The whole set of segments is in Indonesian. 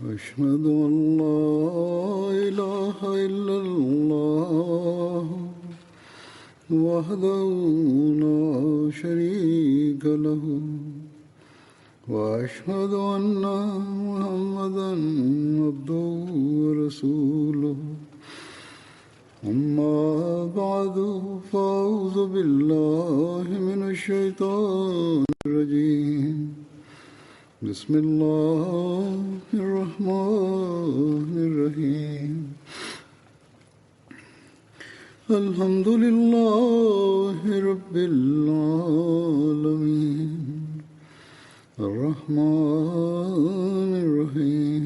أشهد أن لا إله إلا الله وحده لا شريك له وأشهد أن محمدا عبده ورسوله أما بعد فأعوذ بالله من الشيطان الرجيم بسم الله الرحمن الرحيم الحمد لله رب العالمين الرحمن الرحيم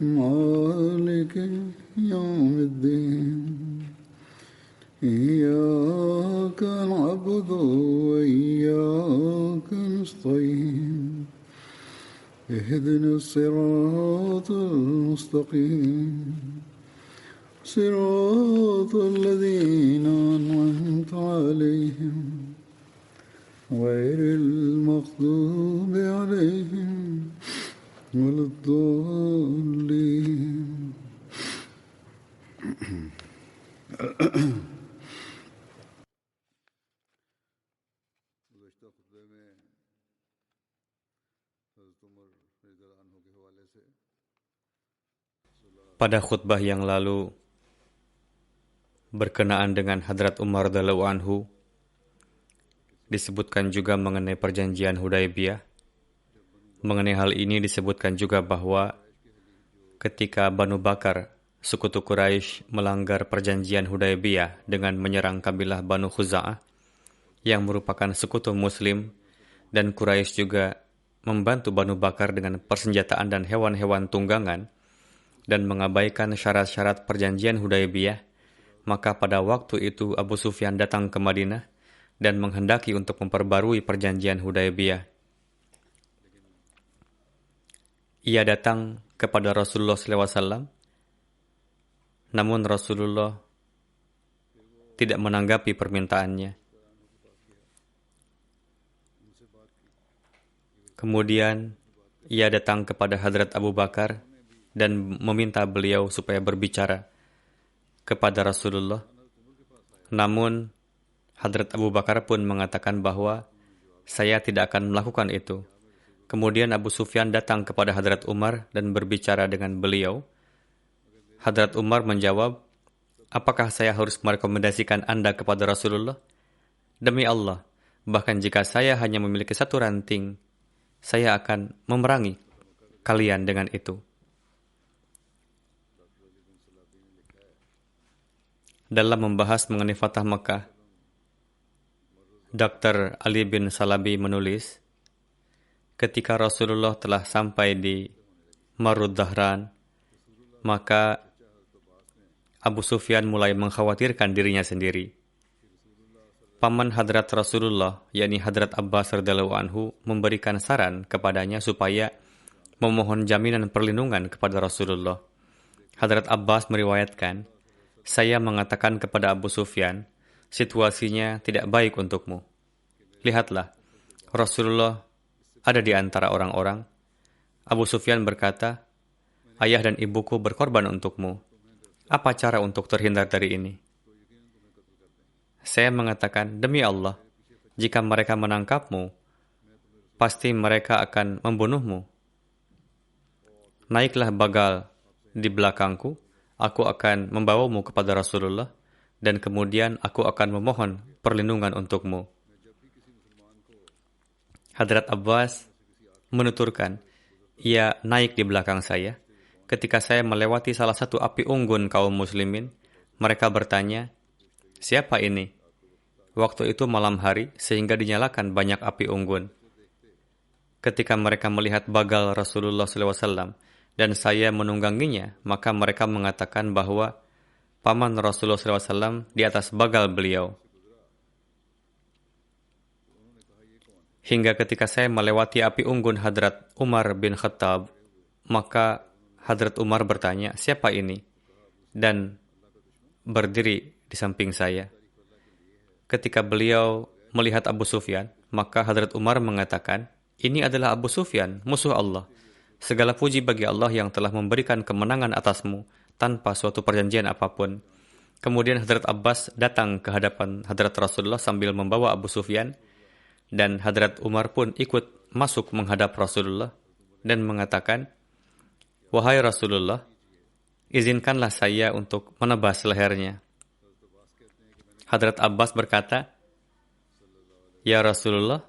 مالك يوم الدين إياك نعبد وإياك نستعين اهدنا الصراط المستقيم صراط الذين أنعمت عليهم غير المغضوب عليهم ولا الضالين Pada khutbah yang lalu berkenaan dengan Hadrat Umar radhiyallahu anhu disebutkan juga mengenai perjanjian Hudaybiyah. Mengenai hal ini disebutkan juga bahwa ketika Banu Bakar, sekutu Quraisy, melanggar perjanjian Hudaybiyah dengan menyerang kabilah Banu Khuza'ah yang merupakan sekutu Muslim, dan Quraisy juga membantu Banu Bakar dengan persenjataan dan hewan-hewan tunggangan dan mengabaikan syarat-syarat perjanjian Hudaybiyah, maka pada waktu itu Abu Sufyan datang ke Madinah dan menghendaki untuk memperbarui perjanjian Hudaybiyah. Ia datang kepada Rasulullah SAW, namun Rasulullah tidak menanggapi permintaannya. Kemudian ia datang kepada Hadrat Abu Bakar dan meminta beliau supaya berbicara kepada Rasulullah. Namun Hadrat Abu Bakar pun mengatakan bahwa saya tidak akan melakukan itu. Kemudian Abu Sufyan datang kepada Hadrat Umar dan berbicara dengan beliau. Hadrat Umar menjawab, apakah saya harus merekomendasikan Anda kepada Rasulullah? Demi Allah, bahkan jika saya hanya memiliki satu ranting, saya akan memerangi kalian dengan itu. Dalam membahas mengenai Fatah Makkah, Dr. Ali bin Salabi menulis, ketika Rasulullah telah sampai di Marud Dhahran, maka Abu Sufyan mulai mengkhawatirkan dirinya sendiri. Paman Hadrat Rasulullah, yakni Hadrat Abbas radhiyallahu anhu, memberikan saran kepadanya supaya memohon jaminan perlindungan kepada Rasulullah. Hadrat Abbas meriwayatkan, saya mengatakan kepada Abu Sufyan, situasinya tidak baik untukmu. Lihatlah, Rasulullah ada di antara orang-orang. Abu Sufyan berkata, ayah dan ibuku berkorban untukmu. Apa cara untuk terhindar dari ini? Saya mengatakan, demi Allah, jika mereka menangkapmu, pasti mereka akan membunuhmu. Naiklah bagal di belakangku, aku akan membawamu kepada Rasulullah, dan kemudian aku akan memohon perlindungan untukmu. Hadrat Abbas menuturkan, ia naik di belakang saya. Ketika saya melewati salah satu api unggun kaum muslimin, mereka bertanya, siapa ini? Waktu itu malam hari, sehingga dinyalakan banyak api unggun. Ketika mereka melihat bagal Rasulullah SAW dan saya menungganginya, maka mereka mengatakan bahwa paman Rasulullah SAW di atas bagal beliau. Hingga ketika saya melewati api unggun Hadrat Umar bin Khattab, maka Hadrat Umar bertanya, siapa ini? Dan berdiri di samping saya. Ketika beliau melihat Abu Sufyan, maka Hadrat Umar mengatakan, ini adalah Abu Sufyan, musuh Allah. Segala puji bagi Allah yang telah memberikan kemenangan atasmu tanpa suatu perjanjian apapun. Kemudian Hadrat Abbas datang ke hadapan Hadrat Rasulullah sambil membawa Abu Sufyan, dan Hadrat Umar pun ikut masuk menghadap Rasulullah dan mengatakan, "Wahai Rasulullah, izinkanlah saya untuk menebas lehernya." Hadrat Abbas berkata, "Ya Rasulullah,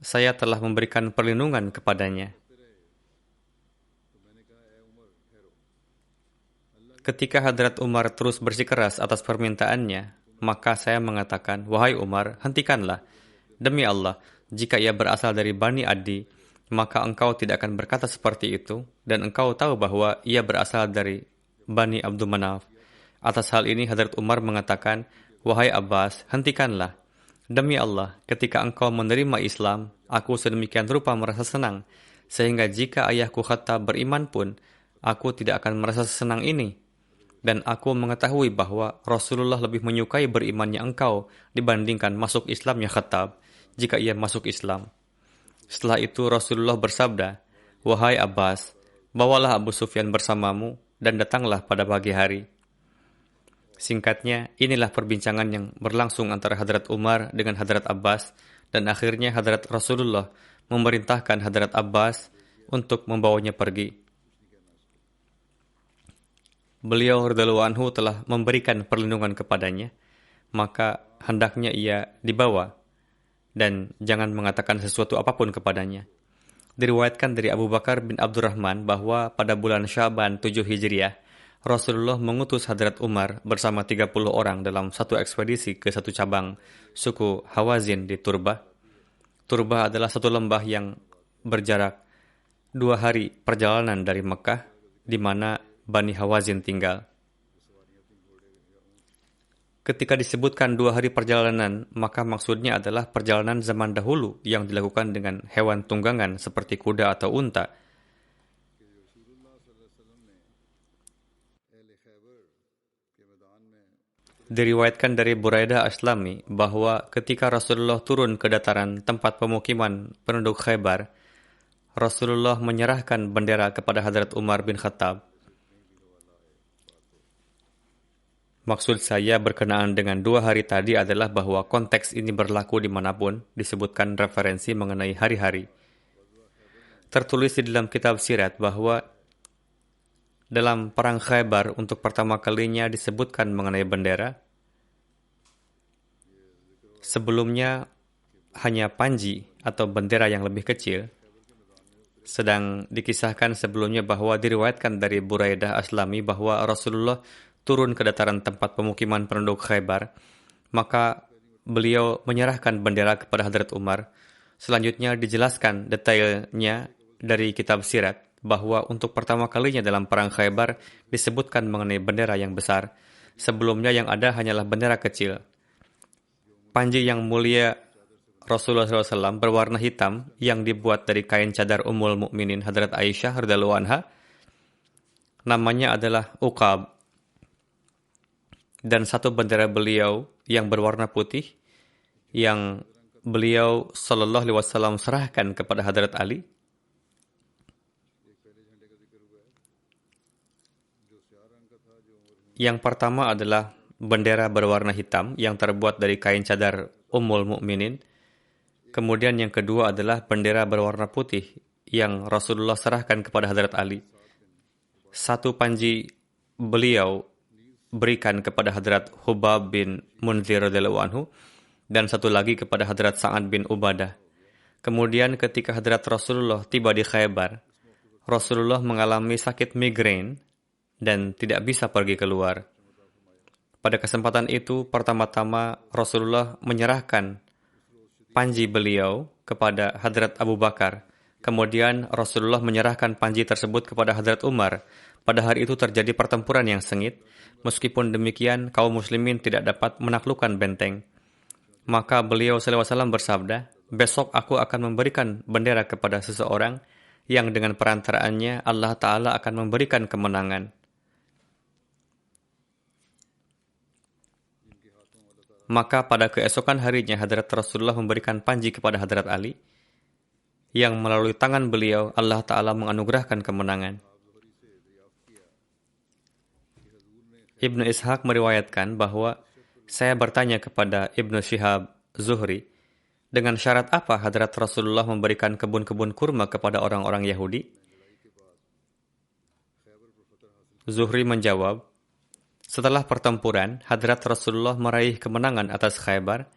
saya telah memberikan perlindungan kepadanya." Ketika Hadrat Umar terus bersikeras atas permintaannya, maka saya mengatakan, "Wahai Umar, hentikanlah. Demi Allah, jika ia berasal dari Bani Adi, maka engkau tidak akan berkata seperti itu, dan engkau tahu bahwa ia berasal dari Bani Abdul Manaf." Atas hal ini Hadrat Umar mengatakan, "Wahai Abbas, hentikanlah. Demi Allah, ketika engkau menerima Islam, aku sedemikian rupa merasa senang, sehingga jika ayahku Khattab beriman pun, aku tidak akan merasa senang ini. Dan aku mengetahui bahwa Rasulullah lebih menyukai berimannya engkau dibandingkan masuk Islamnya Khattab, jika ia masuk Islam." Setelah itu Rasulullah bersabda, "Wahai Abbas, bawalah Abu Sufyan bersamamu dan datanglah pada pagi hari." Singkatnya, inilah perbincangan yang berlangsung antara Hadrat Umar dengan Hadrat Abbas, dan akhirnya Hadrat Rasulullah memerintahkan Hadrat Abbas untuk membawanya pergi. Beliau radhiyallahu anhu telah memberikan perlindungan kepadanya, maka hendaknya ia dibawa dan jangan mengatakan sesuatu apapun kepadanya. Diriwayatkan dari Abu Bakar bin Abdurrahman bahwa pada bulan Syaban 7 Hijriah, Rasulullah mengutus Hadrat Umar bersama 30 orang dalam satu ekspedisi ke satu cabang suku Hawazin di Turbah. Turbah adalah satu lembah yang berjarak 2 hari perjalanan dari Mekah, di mana Bani Hawazin tinggal. Ketika disebutkan 2 hari perjalanan, maka maksudnya adalah perjalanan zaman dahulu yang dilakukan dengan hewan tunggangan seperti kuda atau unta. Diriwayatkan dari Buraidah Aslami bahwa ketika Rasulullah turun ke dataran tempat pemukiman penduduk Khaybar, Rasulullah menyerahkan bendera kepada Hadrat Umar bin Khattab. Maksud saya berkenaan dengan 2 hari tadi adalah bahwa konteks ini berlaku dimanapun disebutkan referensi mengenai hari-hari. Tertulis di dalam kitab sirat bahwa dalam perang Khaybar untuk pertama kalinya disebutkan mengenai bendera. Sebelumnya hanya panji atau bendera yang lebih kecil. Sedang dikisahkan sebelumnya bahwa diriwayatkan dari Buraidah Aslami bahwa Rasulullah turun ke dataran tempat pemukiman penduduk Khaybar, maka beliau menyerahkan bendera kepada Hadrat Umar. Selanjutnya dijelaskan detailnya dari kitab sirat bahwa untuk pertama kalinya dalam perang Khaybar disebutkan mengenai bendera yang besar. Sebelumnya yang ada hanyalah bendera kecil. Panji yang mulia Rasulullah SAW berwarna hitam yang dibuat dari kain cadar Ummul Mukminin Hadrat Aisyah radhiyallahu anha. Namanya adalah Uqab. Dan satu bendera beliau yang berwarna putih yang beliau sallallahu alaihi wasallam serahkan kepada Hadrat Ali. Yang pertama adalah bendera berwarna hitam yang terbuat dari kain cadar Ummul Mukminin. Kemudian yang kedua adalah bendera berwarna putih yang Rasulullah serahkan kepada Hadrat Ali. Satu panji beliau berikan kepada Hadrat Hubab bin Munzir radhiyallahu anhu dan satu lagi kepada Hadrat Sa'ad bin Ubadah. Kemudian ketika Hadrat Rasulullah tiba di Khaybar, Rasulullah mengalami sakit migrain dan tidak bisa pergi keluar. Pada kesempatan itu, pertama-tama Rasulullah menyerahkan panji beliau kepada Hadrat Abu Bakar. Kemudian Rasulullah menyerahkan panji tersebut kepada Hadrat Umar. Pada hari itu terjadi pertempuran yang sengit. Meskipun demikian, kaum muslimin tidak dapat menaklukkan benteng. Maka beliau SAW bersabda, "Besok aku akan memberikan bendera kepada seseorang yang dengan perantaraannya Allah Ta'ala akan memberikan kemenangan." Maka pada keesokan harinya Hadrat Rasulullah memberikan panji kepada Hadrat Ali. yang melalui tangan beliau Allah Ta'ala menganugerahkan kemenangan. Ibnu Ishaq meriwayatkan bahwa saya bertanya kepada Ibnu Syihab Zuhri, dengan syarat apa Hadrat Rasulullah memberikan kebun-kebun kurma kepada orang-orang Yahudi? Zuhri menjawab, setelah pertempuran, Hadrat Rasulullah meraih kemenangan atas Khaybar,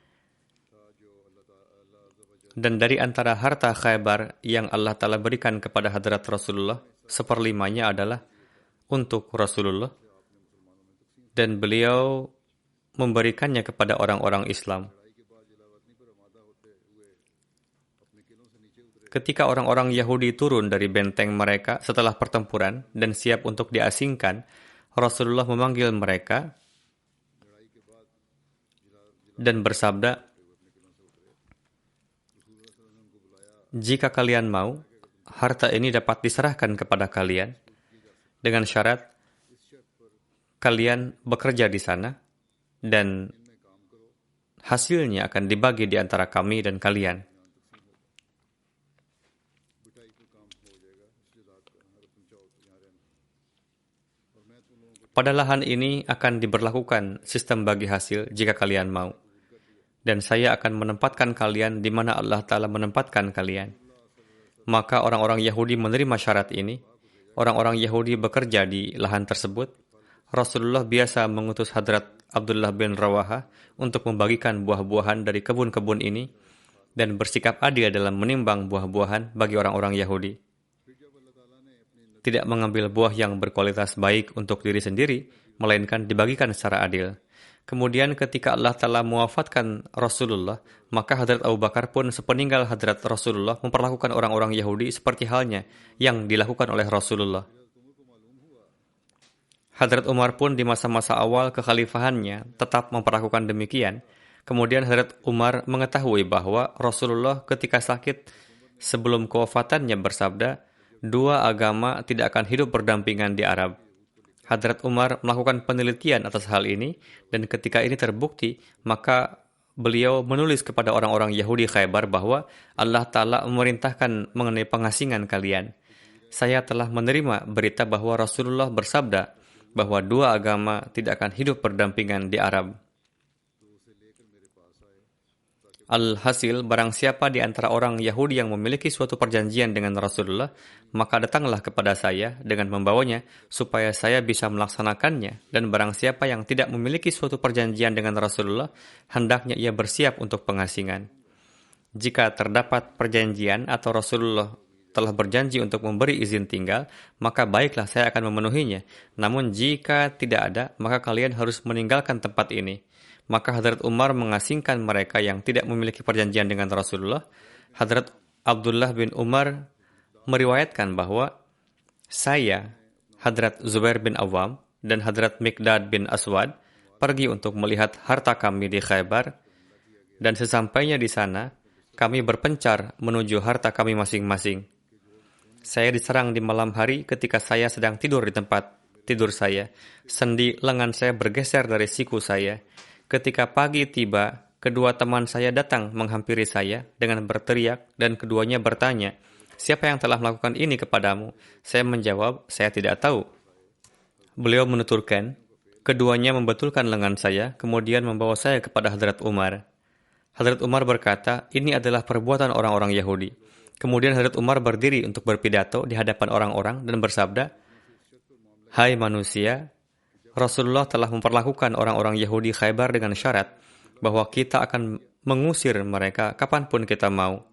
dan dari antara harta Khaybar yang Allah Ta'ala berikan kepada Hadrat Rasulullah, 1/5 adalah untuk Rasulullah, dan beliau memberikannya kepada orang-orang Islam. Ketika orang-orang Yahudi turun dari benteng mereka setelah pertempuran dan siap untuk diasingkan, Rasulullah memanggil mereka dan bersabda, jika kalian mau, harta ini dapat diserahkan kepada kalian dengan syarat kalian bekerja di sana dan hasilnya akan dibagi di antara kami dan kalian. Pada lahan ini akan diberlakukan sistem bagi hasil jika kalian mau. Dan saya akan menempatkan kalian di mana Allah Ta'ala menempatkan kalian. Maka orang-orang Yahudi menerima syarat ini. Orang-orang Yahudi bekerja di lahan tersebut. Rasulullah biasa mengutus Hadrat Abdullah bin Rawaha untuk membagikan buah-buahan dari kebun-kebun ini dan bersikap adil dalam menimbang buah-buahan bagi orang-orang Yahudi. Tidak mengambil buah yang berkualitas baik untuk diri sendiri, melainkan dibagikan secara adil. Kemudian ketika Allah Ta'ala mewafatkan Rasulullah, maka Hadrat Abu Bakar pun sepeninggal Hadrat Rasulullah memperlakukan orang-orang Yahudi seperti halnya yang dilakukan oleh Rasulullah. Hadrat Umar pun di masa-masa awal kekhalifahannya tetap memperlakukan demikian. Kemudian Hadrat Umar mengetahui bahwa Rasulullah ketika sakit sebelum kewafatannya bersabda, dua agama tidak akan hidup berdampingan di Arab. Hadrat Umar melakukan penelitian atas hal ini, dan ketika ini terbukti, maka beliau menulis kepada orang-orang Yahudi Khaybar bahwa Allah Ta'ala memerintahkan mengenai pengasingan kalian. Saya telah menerima berita bahwa Rasulullah bersabda bahwa dua agama tidak akan hidup berdampingan di Arab. Alhasil, barang siapa di antara orang Yahudi yang memiliki suatu perjanjian dengan Rasulullah, maka datanglah kepada saya dengan membawanya supaya saya bisa melaksanakannya. Dan barang siapa yang tidak memiliki suatu perjanjian dengan Rasulullah, hendaknya ia bersiap untuk pengasingan. Jika terdapat perjanjian atau Rasulullah telah berjanji untuk memberi izin tinggal, maka baiklah saya akan memenuhinya. Namun jika tidak ada, maka kalian harus meninggalkan tempat ini. Maka Hadrat Umar mengasingkan mereka yang tidak memiliki perjanjian dengan Rasulullah. Hadrat Abdullah bin Umar meriwayatkan bahwa saya, Hadrat Zubair bin Awam, dan Hadrat Miqdad bin Aswad pergi untuk melihat harta kami di Khaybar, dan sesampainya di sana, kami berpencar menuju harta kami masing-masing. Saya diserang di malam hari ketika saya sedang tidur di tempat tidur saya. Sendi lengan saya bergeser dari siku saya. Ketika pagi tiba, kedua teman saya datang menghampiri saya dengan berteriak dan keduanya bertanya, siapa yang telah melakukan ini kepadamu? Saya menjawab, saya tidak tahu. Beliau menuturkan, keduanya membetulkan lengan saya, kemudian membawa saya kepada Hadrat Umar. Hadrat Umar berkata, ini adalah perbuatan orang-orang Yahudi. Kemudian Hadrat Umar berdiri untuk berpidato di hadapan orang-orang dan bersabda, hai manusia, Rasulullah telah memperlakukan orang-orang Yahudi Khaybar dengan syarat bahwa kita akan mengusir mereka kapanpun kita mau.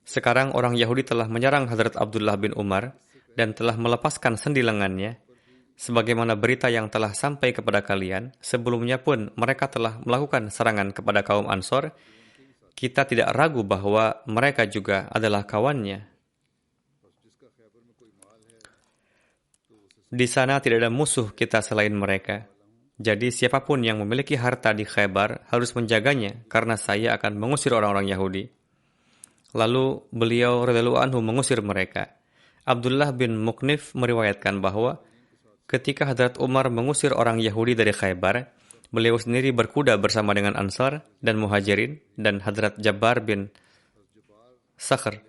Sekarang orang Yahudi telah menyerang Hadrat Abdullah bin Umar dan telah melepaskan sendi lengannya. Sebagaimana berita yang telah sampai kepada kalian, sebelumnya pun mereka telah melakukan serangan kepada kaum Ansor. Kita tidak ragu bahwa mereka juga adalah kawannya. Di sana tidak ada musuh kita selain mereka. Jadi siapapun yang memiliki harta di Khaybar harus menjaganya karena saya akan mengusir orang-orang Yahudi. Lalu beliau radhiyallahu anhu mengusir mereka. Abdullah bin Muqnif meriwayatkan bahwa ketika Hadrat Umar mengusir orang Yahudi dari Khaybar, beliau sendiri berkuda bersama dengan Ansar dan Muhajirin dan Hadrat Jabbar bin Sakhr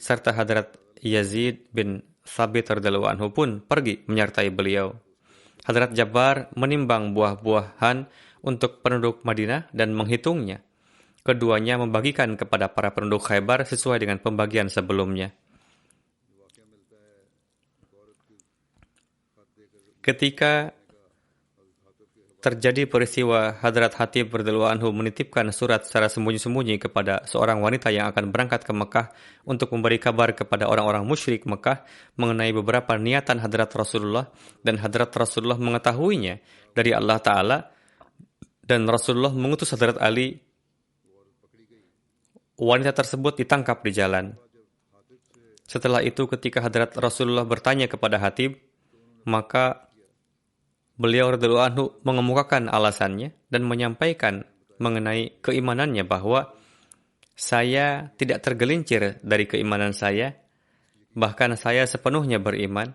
serta Hadrat Yazid bin Thabit radhiyallahu anhu pun pergi menyertai beliau. Hadrat Jabbar menimbang buah-buahan untuk penduduk Madinah dan menghitungnya. Keduanya membagikan kepada para penduduk Khaybar sesuai dengan pembagian sebelumnya. Ketika terjadi peristiwa Hadrat Hatib radhiyallahu anhu menitipkan surat secara sembunyi-sembunyi kepada seorang wanita yang akan berangkat ke Mekah untuk memberi kabar kepada orang-orang musyrik Mekah mengenai beberapa niatan Hadrat Rasulullah, dan Hadrat Rasulullah mengetahuinya dari Allah Ta'ala, dan Rasulullah mengutus Hadrat Ali. Wanita tersebut ditangkap di jalan. Setelah itu ketika Hadrat Rasulullah bertanya kepada Hatib, maka beliau radhiyallahu anhu mengemukakan alasannya dan menyampaikan mengenai keimanannya bahwa saya tidak tergelincir dari keimanan saya, bahkan saya sepenuhnya beriman.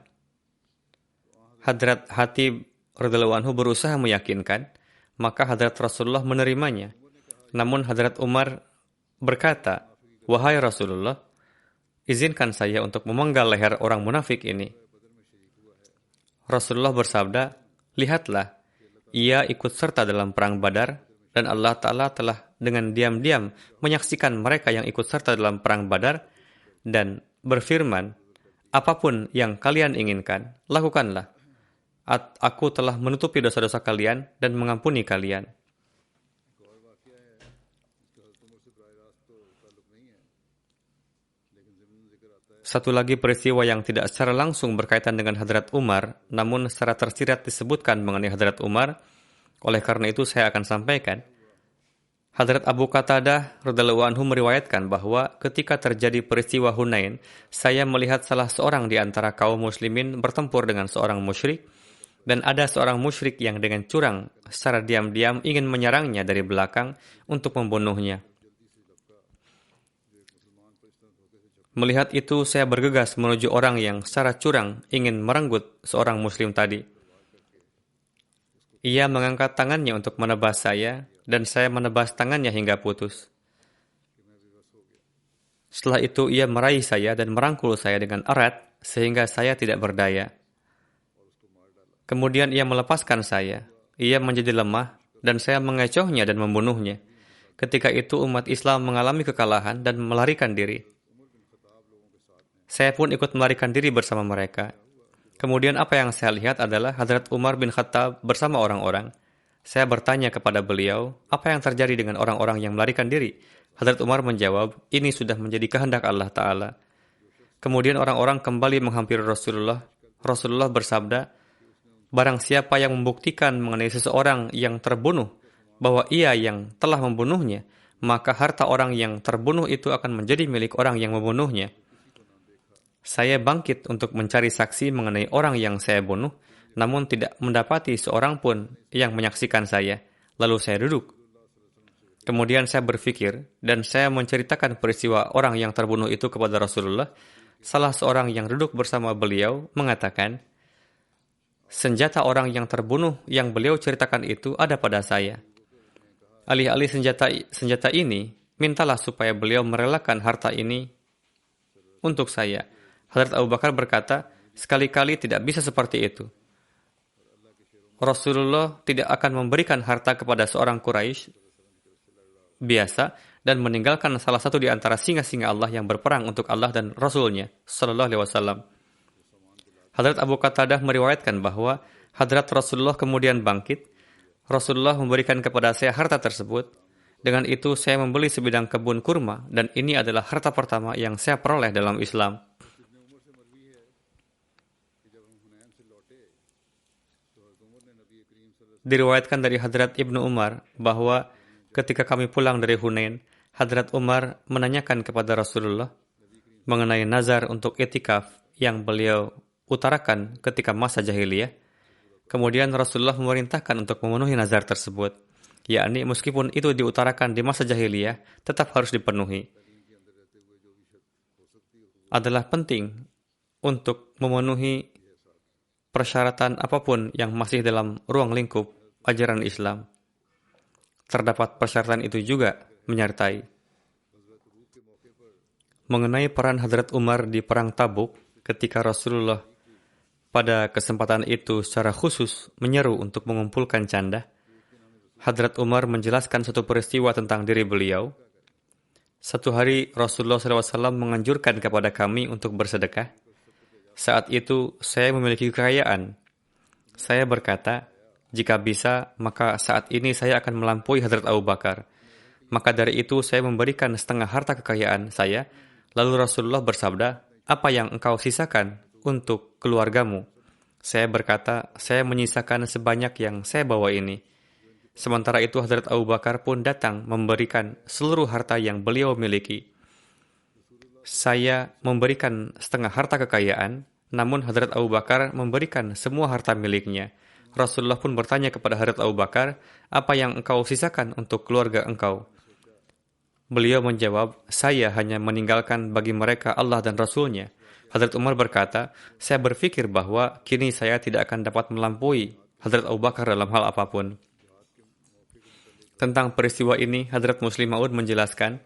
Hadrat Hatib radhiyallahu anhu berusaha meyakinkan, maka Hadrat Rasulullah menerimanya. Namun Hadrat Umar berkata, "Wahai Rasulullah, izinkan saya untuk memenggal leher orang munafik ini." Rasulullah bersabda, "Lihatlah, ia ikut serta dalam perang Badar, dan Allah Ta'ala telah dengan diam-diam menyaksikan mereka yang ikut serta dalam perang Badar, dan berfirman, apapun yang kalian inginkan, lakukanlah. Aku telah menutupi dosa-dosa kalian dan mengampuni kalian." Satu lagi peristiwa yang tidak secara langsung berkaitan dengan Hadrat Umar, namun secara tersirat disebutkan mengenai Hadrat Umar. Oleh karena itu saya akan sampaikan. Hadrat Abu Qatadah radhiyallahu anhu meriwayatkan bahwa ketika terjadi peristiwa Hunain, saya melihat salah seorang di antara kaum muslimin bertempur dengan seorang musyrik, dan ada seorang musyrik yang dengan curang secara diam-diam ingin menyerangnya dari belakang untuk membunuhnya. Melihat itu, saya bergegas menuju orang yang secara curang ingin merenggut seorang muslim tadi. Ia mengangkat tangannya untuk menebas saya, dan saya menebas tangannya hingga putus. Setelah itu, ia meraih saya dan merangkul saya dengan erat, sehingga saya tidak berdaya. Kemudian ia melepaskan saya. Ia menjadi lemah, dan saya mengecohnya dan membunuhnya. Ketika itu, umat Islam mengalami kekalahan dan melarikan diri. Saya pun ikut melarikan diri bersama mereka. Kemudian apa yang saya lihat adalah Hadrat Umar bin Khattab bersama orang-orang. Saya bertanya kepada beliau, apa yang terjadi dengan orang-orang yang melarikan diri? Hadrat Umar menjawab, ini sudah menjadi kehendak Allah Ta'ala. Kemudian orang-orang kembali menghampiri Rasulullah. Rasulullah bersabda, barang siapa yang membuktikan mengenai seseorang yang terbunuh, bahwa ia yang telah membunuhnya, maka harta orang yang terbunuh itu akan menjadi milik orang yang membunuhnya. Saya bangkit untuk mencari saksi mengenai orang yang saya bunuh, namun tidak mendapati seorang pun yang menyaksikan saya. Lalu saya duduk. Kemudian saya berpikir, dan saya menceritakan peristiwa orang yang terbunuh itu kepada Rasulullah. Salah seorang yang duduk bersama beliau mengatakan, senjata orang yang terbunuh yang beliau ceritakan itu ada pada saya. Alih-alih senjata ini, mintalah supaya beliau merelakan harta ini untuk saya. Hadrat Abu Bakar berkata, sekali-kali tidak bisa seperti itu. Rasulullah tidak akan memberikan harta kepada seorang Quraisy biasa dan meninggalkan salah satu di antara singa-singa Allah yang berperang untuk Allah dan Rasulnya Sallallahu Alaihi Wasallam. Hadrat Abu Qatadah meriwayatkan bahwa Hadrat Rasulullah kemudian bangkit. Rasulullah memberikan kepada saya harta tersebut. Dengan itu saya membeli sebidang kebun kurma, dan ini adalah harta pertama yang saya peroleh dalam Islam. Diriwayatkan dari Hadrat Ibnu Umar bahwa ketika kami pulang dari Hunain, Hadrat Umar menanyakan kepada Rasulullah mengenai nazar untuk itikaf yang beliau utarakan ketika masa jahiliyah. Kemudian Rasulullah memerintahkan untuk memenuhi nazar tersebut, yakni meskipun itu diutarakan di masa jahiliyah, tetap harus dipenuhi. Adalah penting untuk memenuhi persyaratan apapun yang masih dalam ruang lingkup ajaran Islam. Terdapat persyaratan itu juga menyertai mengenai peran Hadrat Umar di Perang Tabuk ketika Rasulullah pada kesempatan itu secara khusus menyeru untuk mengumpulkan canda. Hadrat Umar menjelaskan satu peristiwa tentang diri beliau. Satu hari Rasulullah SAW menganjurkan kepada kami untuk bersedekah. Saat itu saya memiliki kekayaan. Saya berkata, jika bisa, maka saat ini saya akan melampaui Hadrat Abu Bakar. Maka dari itu saya memberikan setengah harta kekayaan saya. Lalu Rasulullah bersabda, apa yang engkau sisakan untuk keluargamu? Saya berkata, saya menyisakan sebanyak yang saya bawa ini. Sementara itu Hadrat Abu Bakar pun datang memberikan seluruh harta yang beliau miliki. Saya memberikan setengah harta kekayaan, namun Hadrat Abu Bakar memberikan semua harta miliknya. Rasulullah pun bertanya kepada Hadrat Abu Bakar, apa yang engkau sisakan untuk keluarga engkau? Beliau menjawab, saya hanya meninggalkan bagi mereka Allah dan Rasulnya. Hadrat Umar berkata, saya berpikir bahwa kini saya tidak akan dapat melampaui Hadrat Abu Bakar dalam hal apapun. Tentang peristiwa ini, Hadrat Muslim Maud menjelaskan,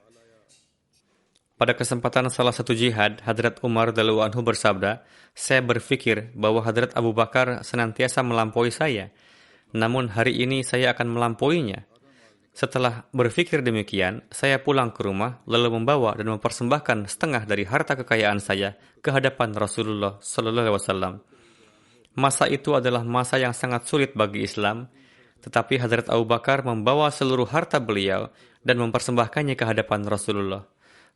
pada kesempatan salah satu jihad, Hadrat Umar radhiyallahu anhu bersabda, saya berpikir bahwa Hadrat Abu Bakar senantiasa melampaui saya, namun hari ini saya akan melampauinya. Setelah berpikir demikian, saya pulang ke rumah lalu membawa dan mempersembahkan setengah dari harta kekayaan saya ke hadapan Rasulullah sallallahu alaihi wasallam. Masa itu adalah masa yang sangat sulit bagi Islam, tetapi Hadrat Abu Bakar membawa seluruh harta beliau dan mempersembahkannya ke hadapan Rasulullah.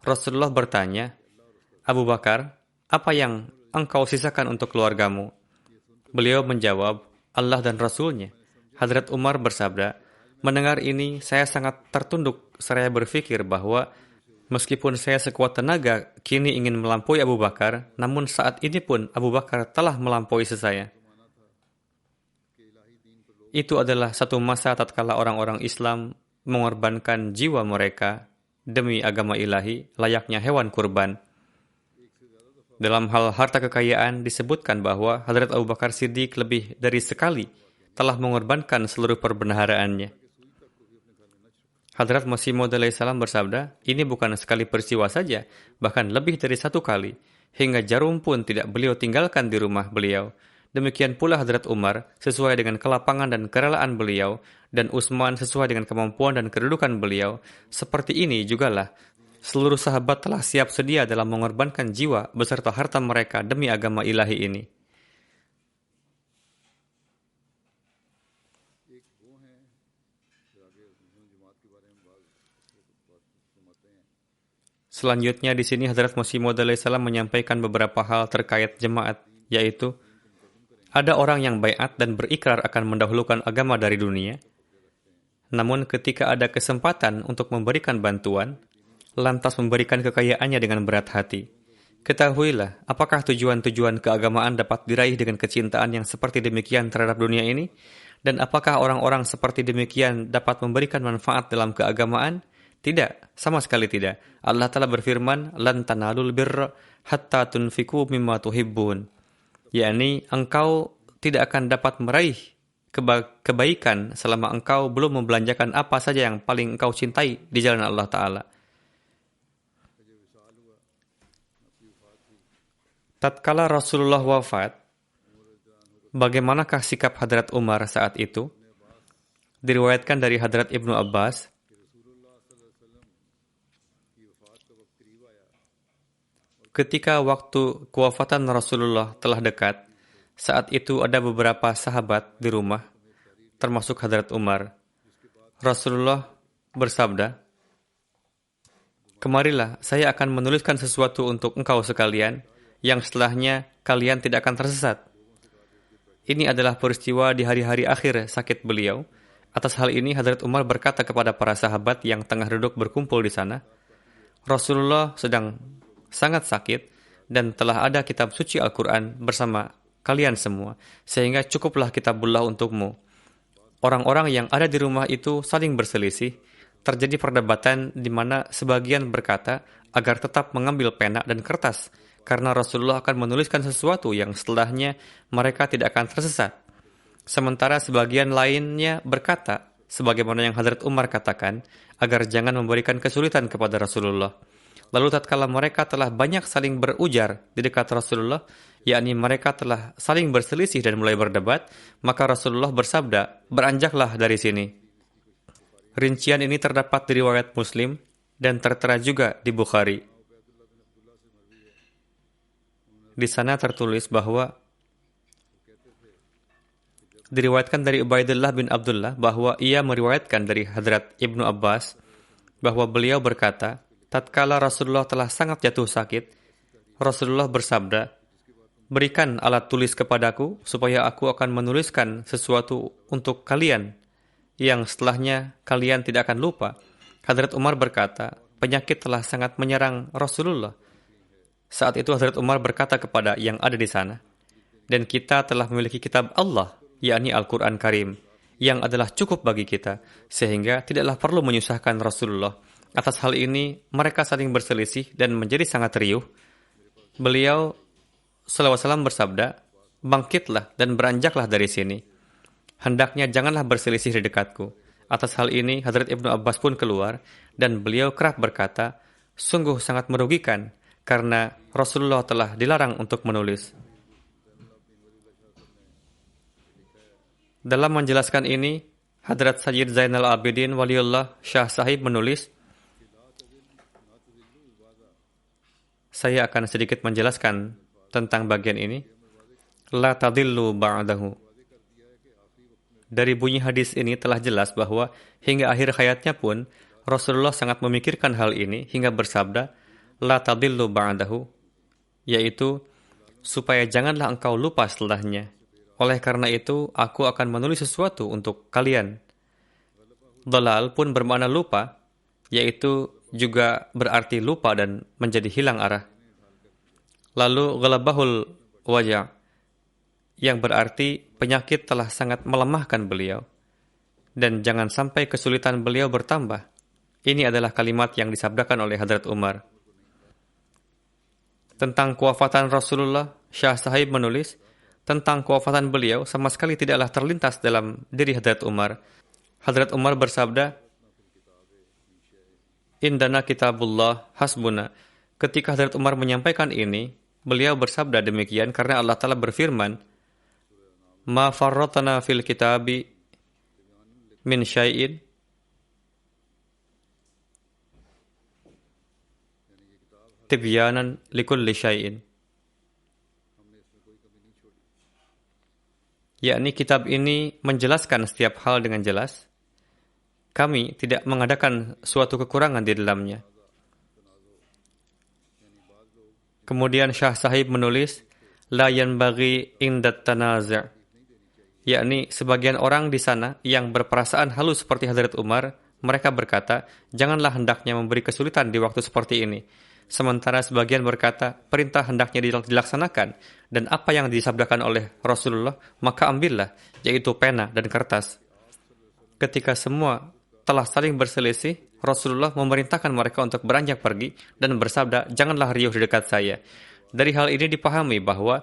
Rasulullah bertanya, Abu Bakar, apa yang engkau sisakan untuk keluargamu? Beliau menjawab, Allah dan Rasulnya. Hadrat Umar bersabda, mendengar ini, saya sangat tertunduk seraya berpikir bahwa meskipun saya sekuat tenaga kini ingin melampaui Abu Bakar, namun saat ini pun Abu Bakar telah melampaui saya. Itu adalah satu masa tatkala orang-orang Islam mengorbankan jiwa mereka demi agama ilahi, layaknya hewan kurban. Dalam hal harta kekayaan disebutkan bahwa Hadrat Abu Bakar Siddiq lebih dari sekali telah mengorbankan seluruh perbendaharaannya. Hadrat Masih Maud alaihissalam bersabda, ini bukan sekali peristiwa saja, bahkan lebih dari satu kali, hingga jarum pun tidak beliau tinggalkan di rumah beliau. Demikian pula Hadrat Umar sesuai dengan kelapangan dan kerelaan beliau, dan Utsman sesuai dengan kemampuan dan kedudukan beliau. Seperti ini jugalah, seluruh sahabat telah siap sedia dalam mengorbankan jiwa beserta harta mereka demi agama ilahi ini. Selanjutnya di sini Hadrat Masih Maud alaihissalam menyampaikan beberapa hal terkait jemaat, yaitu ada orang yang baiat dan berikrar akan mendahulukan agama dari dunia. Namun ketika ada kesempatan untuk memberikan bantuan, lantas memberikan kekayaannya dengan berat hati. Ketahuilah, apakah tujuan-tujuan keagamaan dapat diraih dengan kecintaan yang seperti demikian terhadap dunia ini? Dan apakah orang-orang seperti demikian dapat memberikan manfaat dalam keagamaan? Tidak, sama sekali tidak. Allah Ta'ala berfirman, "Lan tanalul birra hatta tunfiku mimma tuhibbun." Yakni, engkau tidak akan dapat meraih kebaikan selama engkau belum membelanjakan apa saja yang paling engkau cintai di jalan Allah Ta'ala. Tatkala Rasulullah wafat, bagaimanakah sikap Hadrat Umar saat itu? Diriwayatkan dari Hadrat Ibnu Abbas, ketika waktu kewafatan Rasulullah telah dekat, saat itu ada beberapa sahabat di rumah, termasuk Hadrat Umar. Rasulullah bersabda, kemarilah, saya akan menuliskan sesuatu untuk engkau sekalian, yang setelahnya kalian tidak akan tersesat. Ini adalah peristiwa di hari-hari akhir sakit beliau. Atas hal ini, Hadrat Umar berkata kepada para sahabat yang tengah duduk berkumpul di sana, Rasulullah sedang sangat sakit dan telah ada kitab suci Al-Quran bersama kalian semua, sehingga cukuplah kitabullah untukmu. Orang-orang yang ada di rumah itu saling berselisih. Terjadi perdebatan di mana sebagian berkata agar tetap mengambil pena dan kertas, karena Rasulullah akan menuliskan sesuatu yang setelahnya mereka tidak akan tersesat. Sementara sebagian lainnya berkata, sebagaimana yang Hadrat Umar katakan, agar jangan memberikan kesulitan kepada Rasulullah. Lalu tatkala mereka telah banyak saling berujar di dekat Rasulullah, yakni mereka telah saling berselisih dan mulai berdebat, maka Rasulullah bersabda, "Beranjaklah dari sini." Rincian ini terdapat di riwayat Muslim dan tertera juga di Bukhari. Di sana tertulis bahwa diriwayatkan dari Ubaidillah bin Abdullah bahwa ia meriwayatkan dari Hadrat Ibnu Abbas bahwa beliau berkata, tatkala Rasulullah telah sangat jatuh sakit, Rasulullah bersabda, "Berikan alat tulis kepadaku supaya aku akan menuliskan sesuatu untuk kalian yang setelahnya kalian tidak akan lupa." Hadrat Umar berkata, penyakit telah sangat menyerang Rasulullah. Saat itu Hadrat Umar berkata kepada yang ada di sana, "Dan kita telah memiliki kitab Allah, yakni Al-Quran Karim, yang adalah cukup bagi kita, sehingga tidaklah perlu menyusahkan Rasulullah." Atas hal ini, mereka saling berselisih dan menjadi sangat riuh. Beliau SAW bersabda, "Bangkitlah dan beranjaklah dari sini. Hendaknya janganlah berselisih di dekatku." Atas hal ini, Hadrat Ibnu Abbas pun keluar, dan beliau kerap berkata, "Sungguh sangat merugikan, karena Rasulullah telah dilarang untuk menulis." Dalam menjelaskan ini, Hadrat Sayyid Zainal Abidin Waliullah Shah Sahib menulis, saya akan sedikit menjelaskan tentang bagian ini. La tadillu ba'dahu. Dari bunyi hadis ini telah jelas bahwa hingga akhir hayatnya pun Rasulullah sangat memikirkan hal ini hingga bersabda, la tadillu ba'dahu, yaitu supaya janganlah engkau lupa setelahnya. Oleh karena itu, aku akan menulis sesuatu untuk kalian. Dalal pun bermakna lupa, yaitu juga berarti lupa dan menjadi hilang arah. Lalu ghalabahul wajah, yang berarti penyakit telah sangat melemahkan beliau, dan jangan sampai kesulitan beliau bertambah. Ini adalah kalimat yang disabdakan oleh Hadrat Umar. Tentang kewafatan Rasulullah, Syah Sahib menulis, tentang kewafatan beliau sama sekali tidaklah terlintas dalam diri Hadrat Umar. Hadrat Umar bersabda, "Indana kitabullah hasbuna." Ketika Hadrat Umar menyampaikan ini, beliau bersabda demikian karena Allah Ta'ala berfirman, "Ma farratna fil kitabi min syai'in." Tibyanan likulli syai'in. Yakni kitab ini menjelaskan setiap hal dengan jelas. Kami tidak mengadakan suatu kekurangan di dalamnya. Kemudian Syah Sahib menulis, la yanbaghi indat tanaza'. Yakni sebagian orang di sana yang berperasaan halus seperti Hadrat Umar, mereka berkata, janganlah hendaknya memberi kesulitan di waktu seperti ini. Sementara sebagian berkata, perintah hendaknya dilaksanakan, dan apa yang disabdakan oleh Rasulullah, maka ambillah, yaitu pena dan kertas. Ketika semua telah saling berselisih, Rasulullah memerintahkan mereka untuk beranjak pergi dan bersabda, janganlah riuh di dekat saya. Dari hal ini dipahami bahwa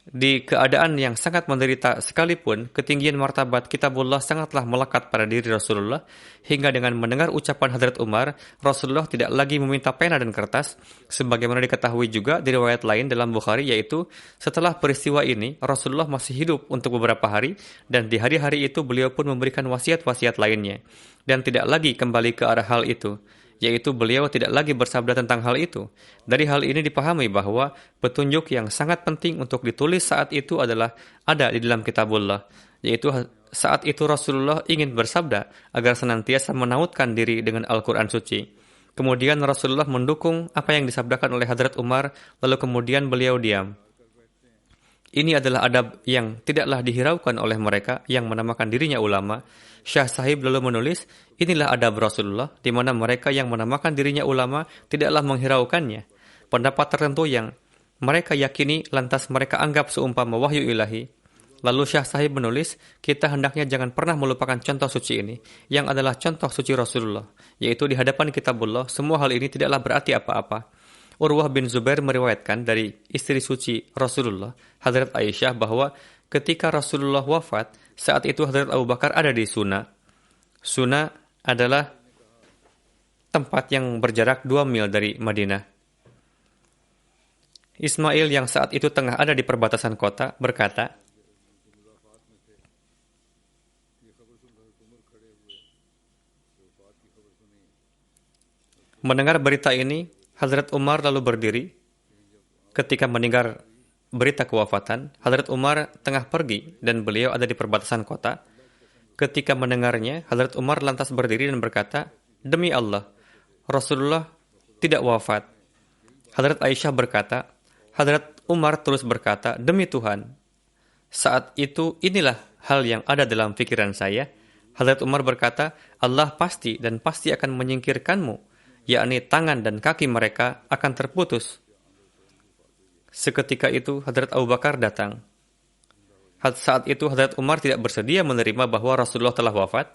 di keadaan yang sangat menderita sekalipun, ketinggian martabat kitabullah sangatlah melekat pada diri Rasulullah, hingga dengan mendengar ucapan Hadrat Umar, Rasulullah tidak lagi meminta pena dan kertas, sebagaimana diketahui juga di riwayat lain dalam Bukhari, yaitu setelah peristiwa ini, Rasulullah masih hidup untuk beberapa hari, dan di hari-hari itu beliau pun memberikan wasiat-wasiat lainnya, dan tidak lagi kembali ke arah hal itu, yaitu beliau tidak lagi bersabda tentang hal itu. Dari hal ini dipahami bahwa petunjuk yang sangat penting untuk ditulis saat itu adalah ada di dalam kitabullah, yaitu saat itu Rasulullah ingin bersabda agar senantiasa menautkan diri dengan Al-Quran suci. Kemudian Rasulullah mendukung apa yang disabdakan oleh Hadrat Umar, lalu kemudian beliau diam. Ini adalah adab yang tidaklah dihiraukan oleh mereka yang menamakan dirinya ulama. Syah Sahib lalu menulis, inilah adab Rasulullah, di mana mereka yang menamakan dirinya ulama tidaklah menghiraukannya. Pendapat tertentu yang mereka yakini lantas mereka anggap seumpama wahyu ilahi. Lalu Syah Sahib menulis, kita hendaknya jangan pernah melupakan contoh suci ini, yang adalah contoh suci Rasulullah, yaitu di hadapan kitabullah, semua hal ini tidaklah berarti apa-apa. Urwah bin Zubair meriwayatkan dari istri suci Rasulullah, Hadrat Aisyah, bahwa ketika Rasulullah wafat, saat itu Hadrat Abu Bakar ada di Suna. Suna adalah tempat yang berjarak 2 mil dari Madinah. Ismail yang saat itu tengah ada di perbatasan kota berkata, mendengar berita ini, Hazrat Umar lalu berdiri. Ketika mendengar berita kewafatan, Hazrat Umar tengah pergi dan beliau ada di perbatasan kota. Ketika mendengarnya, Hazrat Umar lantas berdiri dan berkata, demi Allah, Rasulullah tidak wafat. Hazrat Aisyah berkata, Hazrat Umar terus berkata, demi Tuhan. Saat itu inilah hal yang ada dalam pikiran saya. Hazrat Umar berkata, Allah pasti dan pasti akan menyingkirkanmu, yakni tangan dan kaki mereka akan terputus. Seketika itu Hazrat Abu Bakar datang. Saat itu Hazrat Umar tidak bersedia menerima bahwa Rasulullah telah wafat.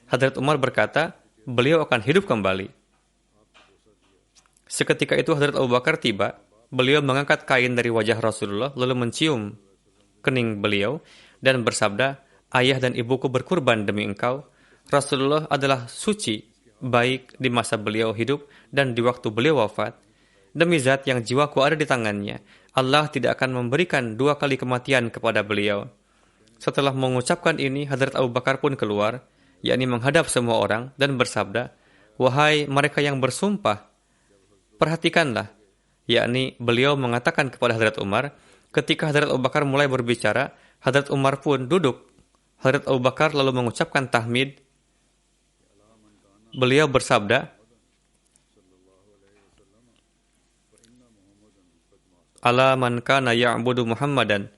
Hazrat Umar berkata, beliau akan hidup kembali. Seketika itu Hazrat Abu Bakar tiba. Beliau mengangkat kain dari wajah Rasulullah lalu mencium kening beliau dan bersabda, ayah dan ibuku berkurban demi engkau. Rasulullah adalah suci, baik di masa beliau hidup dan di waktu beliau wafat. Demi zat yang jiwaku ada di tangannya, Allah tidak akan memberikan 2 kali kematian kepada beliau. Setelah mengucapkan ini, Hazrat Abu Bakar pun keluar, yakni menghadap semua orang dan bersabda, wahai mereka yang bersumpah, perhatikanlah, yakni beliau mengatakan kepada Hazrat Umar. Ketika Hazrat Abu Bakar mulai berbicara, Hazrat Umar pun duduk. Hazrat Abu Bakar lalu mengucapkan tahmid. Beliau bersabda, ala man kana ya'budu Muhammadan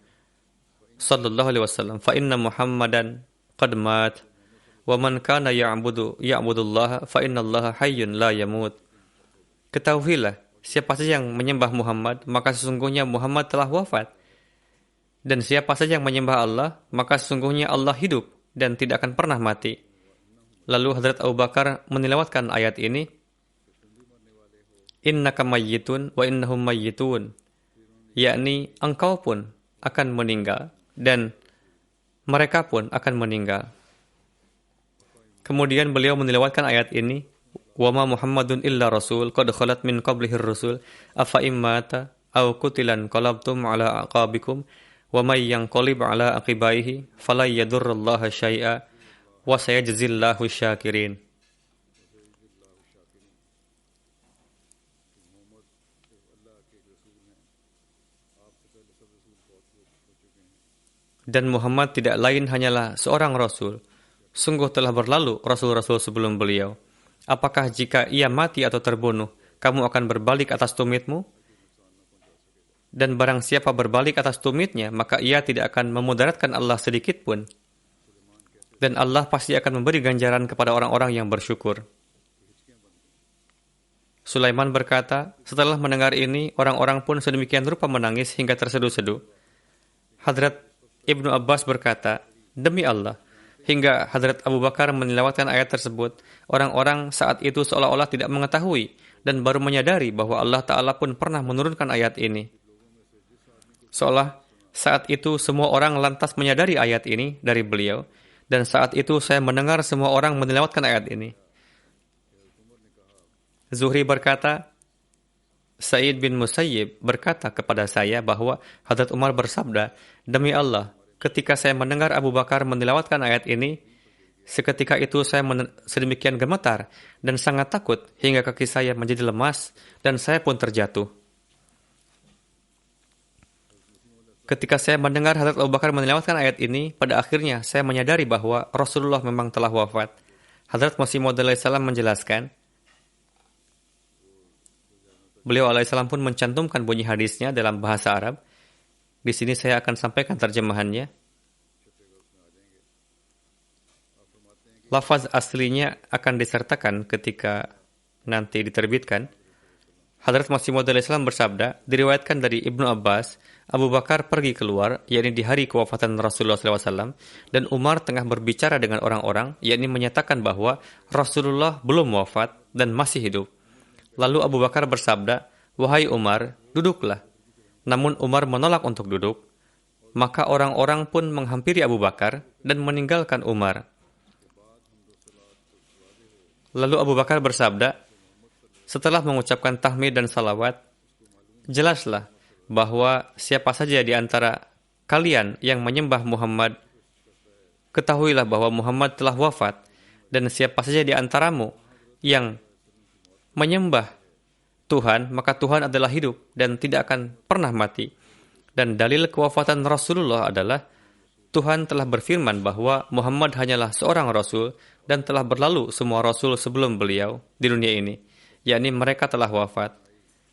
sallallahu alaihi wasallam fa inna Muhammadan qad mat wa man kana ya'budullaha fa innallaha hayyun la yamut. Ketahuilah, siapa saja yang menyembah Muhammad, maka sesungguhnya Muhammad telah wafat. Dan siapa saja yang menyembah Allah, maka sesungguhnya Allah hidup dan tidak akan pernah mati. Lalu Hazrat Abu Bakar menilawatkan ayat ini, innaka mayyitun wa innahum mayyitun, yakni engkau pun akan meninggal dan mereka pun akan meninggal. Kemudian beliau menilawatkan ayat ini, wa ma Muhammadun illa rasul qad khalat min qablihir rusul afa immata aw qutilan qalabtum ala aqabikum wa may yanqalib ala aqibaihi fala yadurrullaha syai'a wa sayajzillahu syakirin. Dan Muhammad tidak lain hanyalah seorang rasul. Sungguh telah berlalu rasul-rasul sebelum beliau. Apakah jika ia mati atau terbunuh, kamu akan berbalik atas tumitmu? Dan barang siapa berbalik atas tumitnya, maka ia tidak akan memudaratkan Allah sedikit pun. Dan Allah pasti akan memberi ganjaran kepada orang-orang yang bersyukur. Sulaiman berkata, setelah mendengar ini, orang-orang pun sedemikian rupa menangis hingga terseduh-seduh. Hadrat Ibnu Abbas berkata, demi Allah, hingga Hadrat Abu Bakar menilawatkan ayat tersebut, orang-orang saat itu seolah-olah tidak mengetahui dan baru menyadari bahwa Allah Ta'ala pun pernah menurunkan ayat ini. Seolah saat itu semua orang lantas menyadari ayat ini dari beliau, dan saat itu saya mendengar semua orang menilawatkan ayat ini. Zuhri berkata, Sa'id bin Musayyib berkata kepada saya bahwa Hadrat Umar bersabda, demi Allah, ketika saya mendengar Abu Bakar menilawatkan ayat ini, seketika itu saya sedemikian gemetar dan sangat takut hingga kaki saya menjadi lemas dan saya pun terjatuh. Ketika saya mendengar Hadrat Abu Bakar menilawatkan ayat ini, pada akhirnya saya menyadari bahwa Rasulullah memang telah wafat. Hadrat Masih Maud alaihissalam menjelaskan, beliau alaihissalam pun mencantumkan bunyi hadisnya dalam bahasa Arab. Di sini saya akan sampaikan terjemahannya. Lafaz aslinya akan disertakan ketika nanti diterbitkan. Hadrat Masih Maud alaihissalam bersabda, diriwayatkan dari Ibnu Abbas, Abu Bakar pergi keluar, yakni di hari kewafatan Rasulullah SAW, dan Umar tengah berbicara dengan orang-orang, yakni menyatakan bahwa Rasulullah belum wafat dan masih hidup. Lalu Abu Bakar bersabda, wahai Umar, duduklah. Namun Umar menolak untuk duduk. Maka orang-orang pun menghampiri Abu Bakar dan meninggalkan Umar. Lalu Abu Bakar bersabda, Setelah mengucapkan tahmid dan salawat, jelaslah bahwa siapa saja di antara kalian yang menyembah Muhammad, ketahuilah bahwa Muhammad telah wafat, dan siapa saja di antaramu yang menyembah Tuhan, maka Tuhan adalah hidup dan tidak akan pernah mati. Dan dalil kewafatan Rasulullah adalah Tuhan telah berfirman bahwa Muhammad hanyalah seorang Rasul dan telah berlalu semua Rasul sebelum beliau di dunia ini, yakni mereka telah wafat.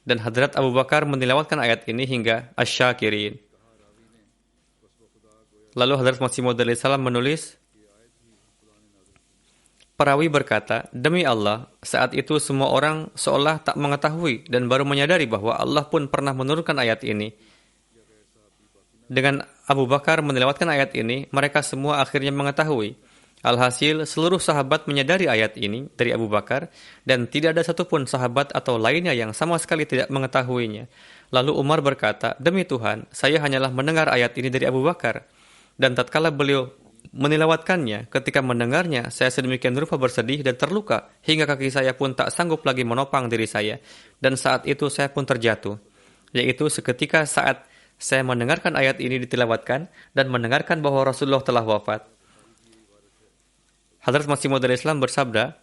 Dan Hadrat Abu Bakar menilawatkan ayat ini hingga asy-syakirin. Lalu Hadrat Masih Maud alaihissalam menulis, perawi berkata, demi Allah, saat itu semua orang seolah tak mengetahui dan baru menyadari bahwa Allah pun pernah menurunkan ayat ini. Dengan Abu Bakar menilawatkan ayat ini, mereka semua akhirnya mengetahui. Alhasil, seluruh sahabat menyadari ayat ini dari Abu Bakar dan tidak ada satupun sahabat atau lainnya yang sama sekali tidak mengetahuinya. Lalu Umar berkata, demi Tuhan, saya hanyalah mendengar ayat ini dari Abu Bakar. Dan tatkala beliau menilawatkannya, ketika mendengarnya, saya sedemikian rupa bersedih dan terluka, hingga kaki saya pun tak sanggup lagi menopang diri saya. Dan saat itu saya pun terjatuh. Yaitu seketika saat saya mendengarkan ayat ini ditilawatkan dan mendengarkan bahwa Rasulullah telah wafat. Hadrat Masih Maud Islam bersabda,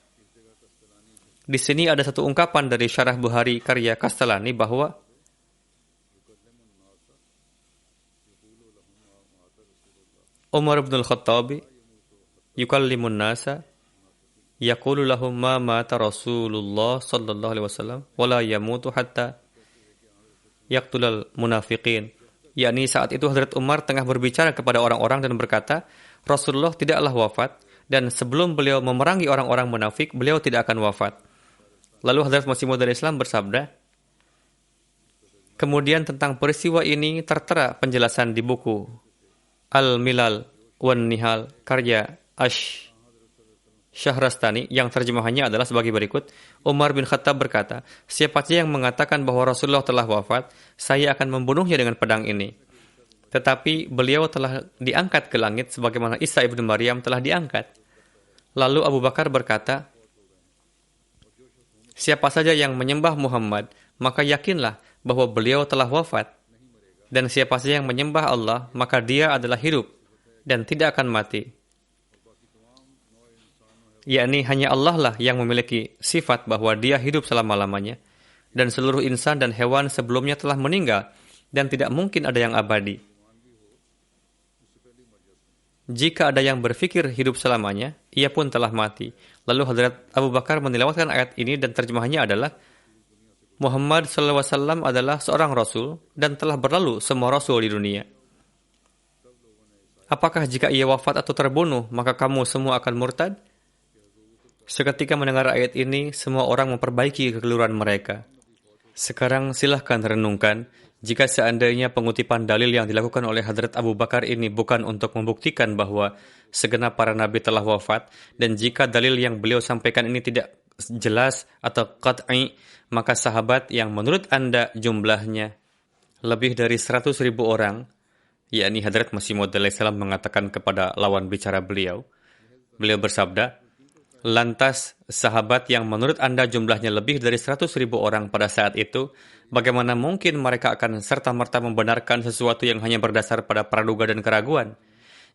di sini ada satu ungkapan dari Syarah Bukhari karya Kastalani bahwa Umar bin Al-Khattab yukallimun nasa yaqulu lahum ma mata Rasulullah sallallahu alaihi wasallam wala yamutu hatta yaqtulal munafiqin. Yakni saat itu Hadrat Umar tengah berbicara kepada orang-orang dan berkata, Rasulullah tidaklah wafat dan sebelum beliau memerangi orang-orang munafik, beliau tidak akan wafat. Lalu Hadrat Masih Maud Islam bersabda, kemudian tentang peristiwa ini tertera penjelasan di buku Al-Milal wan Nihal karya Syahrastani yang terjemahannya adalah sebagai berikut. Umar bin Khattab berkata, siapa saja yang mengatakan bahwa Rasulullah telah wafat, saya akan membunuhnya dengan pedang ini. Tetapi beliau telah diangkat ke langit sebagaimana Isa ibnu Maryam telah diangkat. Lalu Abu Bakar berkata, siapa saja yang menyembah Muhammad, maka yakinlah bahwa beliau telah wafat. Dan siapa saja yang menyembah Allah, maka dia adalah hidup dan tidak akan mati. Yakni hanya Allah lah yang memiliki sifat bahwa dia hidup selama-lamanya. Dan seluruh insan dan hewan sebelumnya telah meninggal dan tidak mungkin ada yang abadi. Jika ada yang berfikir hidup selamanya, ia pun telah mati. Lalu Hadrat Abu Bakar menilawatkan ayat ini dan terjemahannya adalah, Muhammad SAW adalah seorang Rasul dan telah berlalu semua Rasul di dunia. Apakah jika ia wafat atau terbunuh, maka kamu semua akan murtad? Seketika mendengar ayat ini, semua orang memperbaiki kekeliruan mereka. Sekarang silahkan renungkan, jika seandainya pengutipan dalil yang dilakukan oleh Hadrat Abu Bakar ini bukan untuk membuktikan bahwa segenap para nabi telah wafat, dan jika dalil yang beliau sampaikan ini tidak jelas atau qat'i, maka sahabat yang menurut Anda jumlahnya lebih dari 100.000 orang, yakni Hadrat Masih Maud alaihissalam mengatakan kepada lawan bicara beliau bersabda, lantas sahabat yang menurut Anda jumlahnya lebih dari 100.000 orang pada saat itu, bagaimana mungkin mereka akan serta-merta membenarkan sesuatu yang hanya berdasar pada praduga dan keraguan?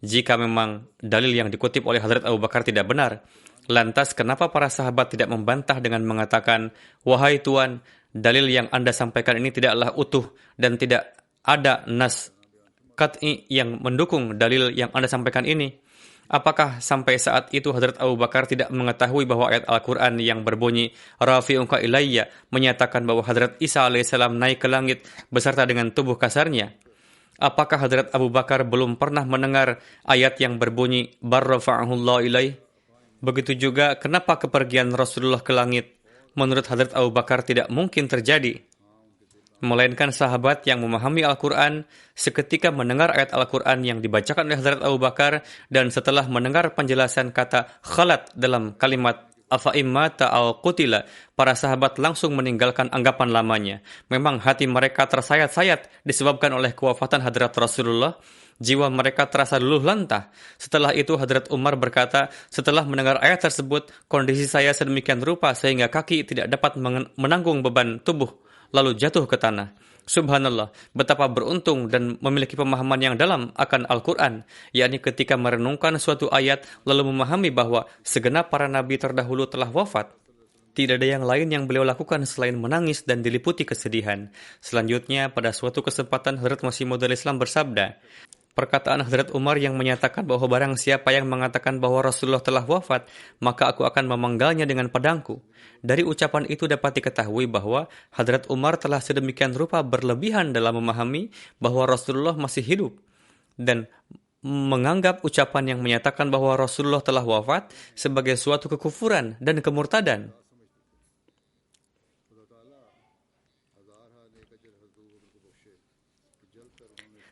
Jika memang dalil yang dikutip oleh Hadrat Abu Bakar tidak benar, lantas kenapa para sahabat tidak membantah dengan mengatakan, wahai Tuan, dalil yang Anda sampaikan ini tidaklah utuh dan tidak ada nas qat'i yang mendukung dalil yang Anda sampaikan ini? Apakah sampai saat itu Hadrat Abu Bakar tidak mengetahui bahwa ayat Al-Quran yang berbunyi Rafi'uka ilayya menyatakan bahwa Hadrat Isa alaihissalam naik ke langit beserta dengan tubuh kasarnya? Apakah Hadrat Abu Bakar belum pernah mendengar ayat yang berbunyi Barrafa'ahullah ilaih? Begitu juga kenapa kepergian Rasulullah ke langit menurut Hadrat Abu Bakar tidak mungkin terjadi? Melainkan sahabat yang memahami Al-Quran seketika mendengar ayat Al-Quran yang dibacakan oleh Hadrat Abu Bakar dan setelah mendengar penjelasan kata khalat dalam kalimat afa immata aw qutila, para sahabat langsung meninggalkan anggapan lamanya. Memang hati mereka tersayat-sayat disebabkan oleh kewafatan Hadrat Rasulullah. Jiwa mereka terasa luluh lantah. Setelah itu Hadrat Umar berkata, setelah mendengar ayat tersebut, kondisi saya sedemikian rupa sehingga kaki tidak dapat menanggung beban tubuh, lalu jatuh ke tanah. Subhanallah, betapa beruntung dan memiliki pemahaman yang dalam akan Al-Quran, yakni ketika merenungkan suatu ayat lalu memahami bahwa segenap para nabi terdahulu telah wafat. Tidak ada yang lain yang beliau lakukan selain menangis dan diliputi kesedihan. Selanjutnya, pada suatu kesempatan Hadrat Masih Maud Islam bersabda, perkataan Hadrat Umar yang menyatakan bahwa barang siapa yang mengatakan bahwa Rasulullah telah wafat, maka aku akan memenggalnya dengan pedangku. Dari ucapan itu dapat diketahui bahwa Hadrat Umar telah sedemikian rupa berlebihan dalam memahami bahwa Rasulullah masih hidup dan menganggap ucapan yang menyatakan bahwa Rasulullah telah wafat sebagai suatu kekufuran dan kemurtadan.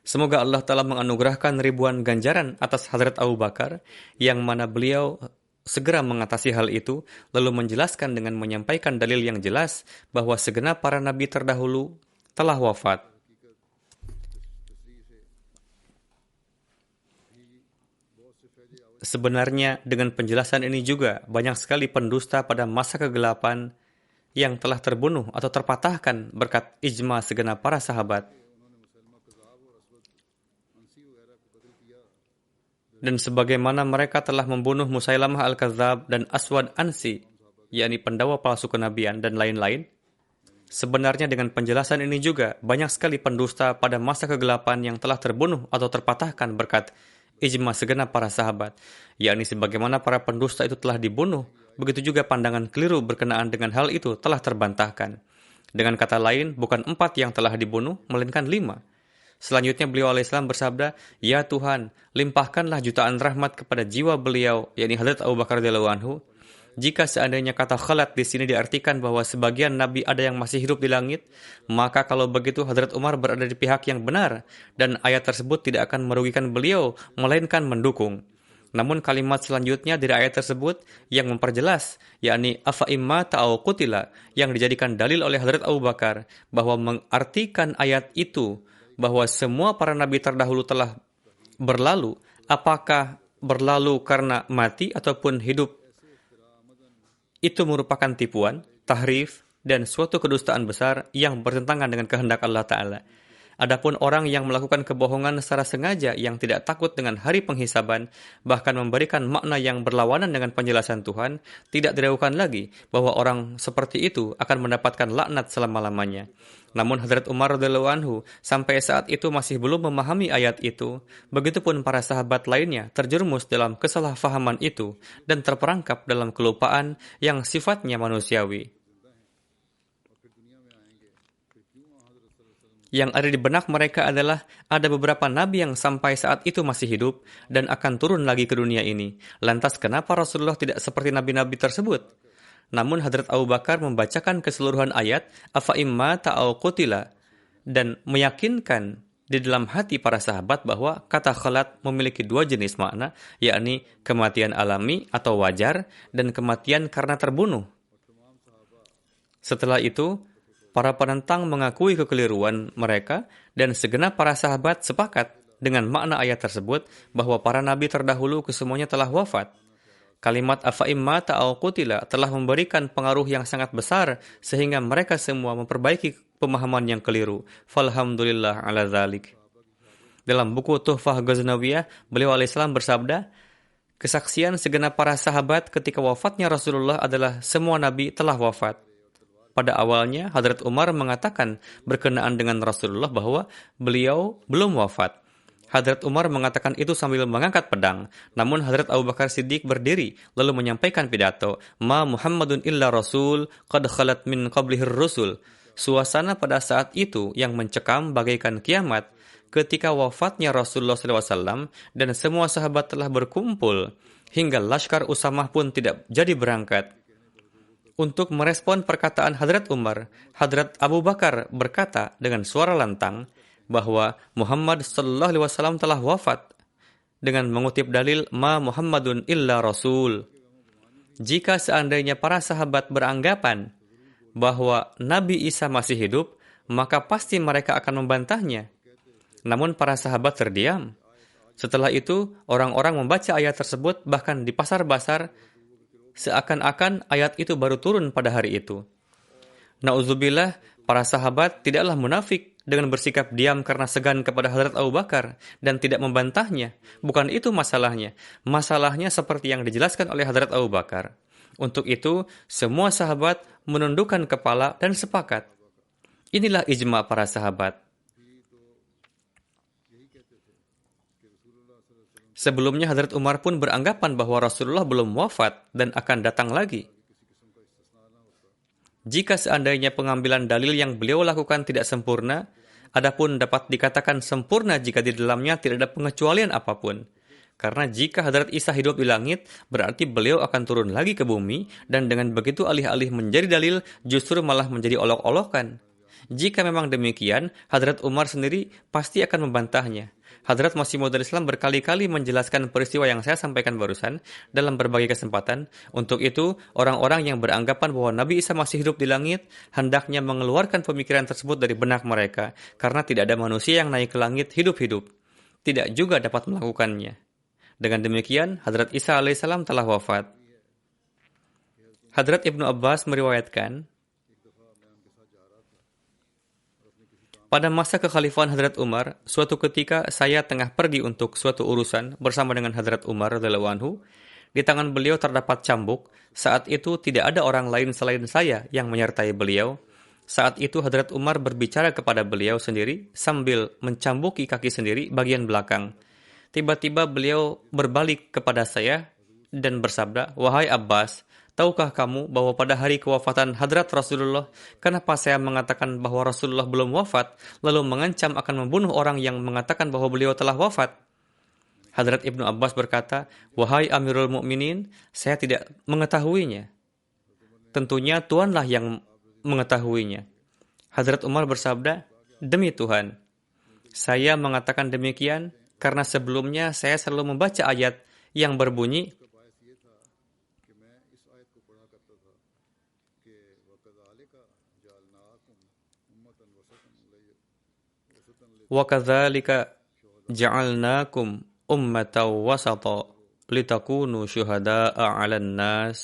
Semoga Allah Ta'ala menganugerahkan ribuan ganjaran atas Hadrat Abu Bakar, yang mana beliau segera mengatasi hal itu, lalu menjelaskan dengan menyampaikan dalil yang jelas bahwa segenap para nabi terdahulu telah wafat. Sebenarnya dengan penjelasan ini juga banyak sekali pendusta pada masa kegelapan yang telah terbunuh atau terpatahkan berkat ijma segenap para sahabat. Dan sebagaimana mereka telah membunuh Musailamah Al-Kadzab dan Aswad Ansi, yakni pendawa palsu kenabian dan lain-lain, sebenarnya dengan penjelasan ini juga banyak sekali pendusta pada masa kegelapan yang telah terbunuh atau terpatahkan berkat ijma segenap para sahabat, yakni sebagaimana para pendusta itu telah dibunuh, begitu juga pandangan keliru berkenaan dengan hal itu telah terbantahkan. Dengan kata lain, bukan 4 yang telah dibunuh, melainkan 5. Selanjutnya beliau alaihissalam bersabda, "Ya Tuhan, limpahkanlah jutaan rahmat kepada jiwa beliau," yakni Hadrat Abu Bakar radhiyallahu anhu. Jika seandainya kata khalat di sini diartikan bahwa sebagian nabi ada yang masih hidup di langit, maka kalau begitu Hadrat Umar berada di pihak yang benar dan ayat tersebut tidak akan merugikan beliau, melainkan mendukung. Namun kalimat selanjutnya dari ayat tersebut yang memperjelas, yakni afa imma ta'au qutila, yang dijadikan dalil oleh Hadrat Abu Bakar bahwa mengartikan ayat itu bahwa semua para nabi terdahulu telah berlalu, apakah berlalu karena mati ataupun hidup, itu merupakan tipuan, tahrif, dan suatu kedustaan besar yang bertentangan dengan kehendak Allah Ta'ala. Adapun orang yang melakukan kebohongan secara sengaja yang tidak takut dengan hari penghisaban, bahkan memberikan makna yang berlawanan dengan penjelasan Tuhan, tidak diragukan lagi bahwa orang seperti itu akan mendapatkan laknat selama-lamanya. Namun Hadrat Umar radhiyallahu anhu sampai saat itu masih belum memahami ayat itu. Begitupun para sahabat lainnya terjerumus dalam kesalahfahaman itu dan terperangkap dalam kelupaan yang sifatnya manusiawi. Yang ada di benak mereka adalah ada beberapa nabi yang sampai saat itu masih hidup dan akan turun lagi ke dunia ini. Lantas kenapa Rasulullah tidak seperti nabi-nabi tersebut? Namun Hadrat Abu Bakar membacakan keseluruhan ayat afa imma ta'au qutila dan meyakinkan di dalam hati para sahabat bahwa kata khalat memiliki 2 jenis makna, yakni kematian alami atau wajar dan kematian karena terbunuh. Setelah itu, para penentang mengakui kekeliruan mereka dan segenap para sahabat sepakat dengan makna ayat tersebut bahwa para nabi terdahulu kesemuanya telah wafat. Kalimat afa imma ta'au qutila telah memberikan pengaruh yang sangat besar sehingga mereka semua memperbaiki pemahaman yang keliru. Falhamdulillah ala dzalik. Dalam buku Tuhfah Ghaznawiyah, beliau alaihissalam bersabda, kesaksian segenap para sahabat ketika wafatnya Rasulullah adalah semua nabi telah wafat. Pada awalnya, Hadrat Umar mengatakan berkenaan dengan Rasulullah bahwa beliau belum wafat. Hadrat Umar mengatakan itu sambil mengangkat pedang. Namun Hadrat Abu Bakar Siddiq berdiri lalu menyampaikan pidato, "Ma Muhammadun illa Rasul, qad khalat min qablihir rusul." Suasana pada saat itu yang mencekam bagaikan kiamat ketika wafatnya Rasulullah SAW dan semua sahabat telah berkumpul hingga Laskar Usamah pun tidak jadi berangkat. Untuk merespon perkataan Hadrat Umar, Hadrat Abu Bakar berkata dengan suara lantang bahwa Muhammad sallallahu alaihi wasallam telah wafat dengan mengutip dalil ma Muhammadun illa Rasul. Jika seandainya para sahabat beranggapan bahwa Nabi Isa masih hidup, maka pasti mereka akan membantahnya. Namun para sahabat terdiam. Setelah itu, orang-orang membaca ayat tersebut bahkan di pasar-pasar, seakan-akan ayat itu baru turun pada hari itu. Na'udzubillah, para sahabat tidaklah munafik dengan bersikap diam karena segan kepada Hadrat Abu Bakar dan tidak membantahnya. Bukan itu masalahnya. Masalahnya seperti yang dijelaskan oleh Hadrat Abu Bakar. Untuk itu, semua sahabat menundukkan kepala dan sepakat. Inilah ijma para sahabat. Sebelumnya Hadrat Umar pun beranggapan bahwa Rasulullah belum wafat dan akan datang lagi. Jika seandainya pengambilan dalil yang beliau lakukan tidak sempurna, adapun dapat dikatakan sempurna jika di dalamnya tidak ada pengecualian apapun. Karena jika Hadrat Isa hidup di langit, berarti beliau akan turun lagi ke bumi, dan dengan begitu alih-alih menjadi dalil, justru malah menjadi olok-olokan. Jika memang demikian, Hadrat Umar sendiri pasti akan membantahnya. Hadrat Masih Maud Islam berkali-kali menjelaskan peristiwa yang saya sampaikan barusan dalam berbagai kesempatan. Untuk itu, orang-orang yang beranggapan bahwa Nabi Isa masih hidup di langit, hendaknya mengeluarkan pemikiran tersebut dari benak mereka, karena tidak ada manusia yang naik ke langit hidup-hidup. Tidak juga dapat melakukannya. Dengan demikian, Hadrat Isa alaihissalam telah wafat. Hadrat Ibnu Abbas meriwayatkan, pada masa kekhalifahan Hadrat Umar, suatu ketika saya tengah pergi untuk suatu urusan bersama dengan Hadrat Umar radhiyallahu anhu. Di tangan beliau terdapat cambuk. Saat itu tidak ada orang lain selain saya yang menyertai beliau. Saat itu Hadrat Umar berbicara kepada beliau sendiri sambil mencambuki kaki sendiri bagian belakang. Tiba-tiba beliau berbalik kepada saya dan bersabda, "Wahai Abbas, tahukah kamu bahwa pada hari kewafatan Hadrat Rasulullah, kenapa saya mengatakan bahwa Rasulullah belum wafat, lalu mengancam akan membunuh orang yang mengatakan bahwa beliau telah wafat?" Hadrat Ibnu Abbas berkata, "Wahai Amirul Mukminin, saya tidak mengetahuinya. Tentunya Tuanlah yang mengetahuinya." Hadrat Umar bersabda, "Demi Tuhan, saya mengatakan demikian karena sebelumnya saya selalu membaca ayat yang berbunyi, وَكَذَلِكَ جَعَلْنَاكُمْ أُمَّةً وَسَطًا لِتَكُونُوا شُهَدَاءَ عَلَى النَّاسِ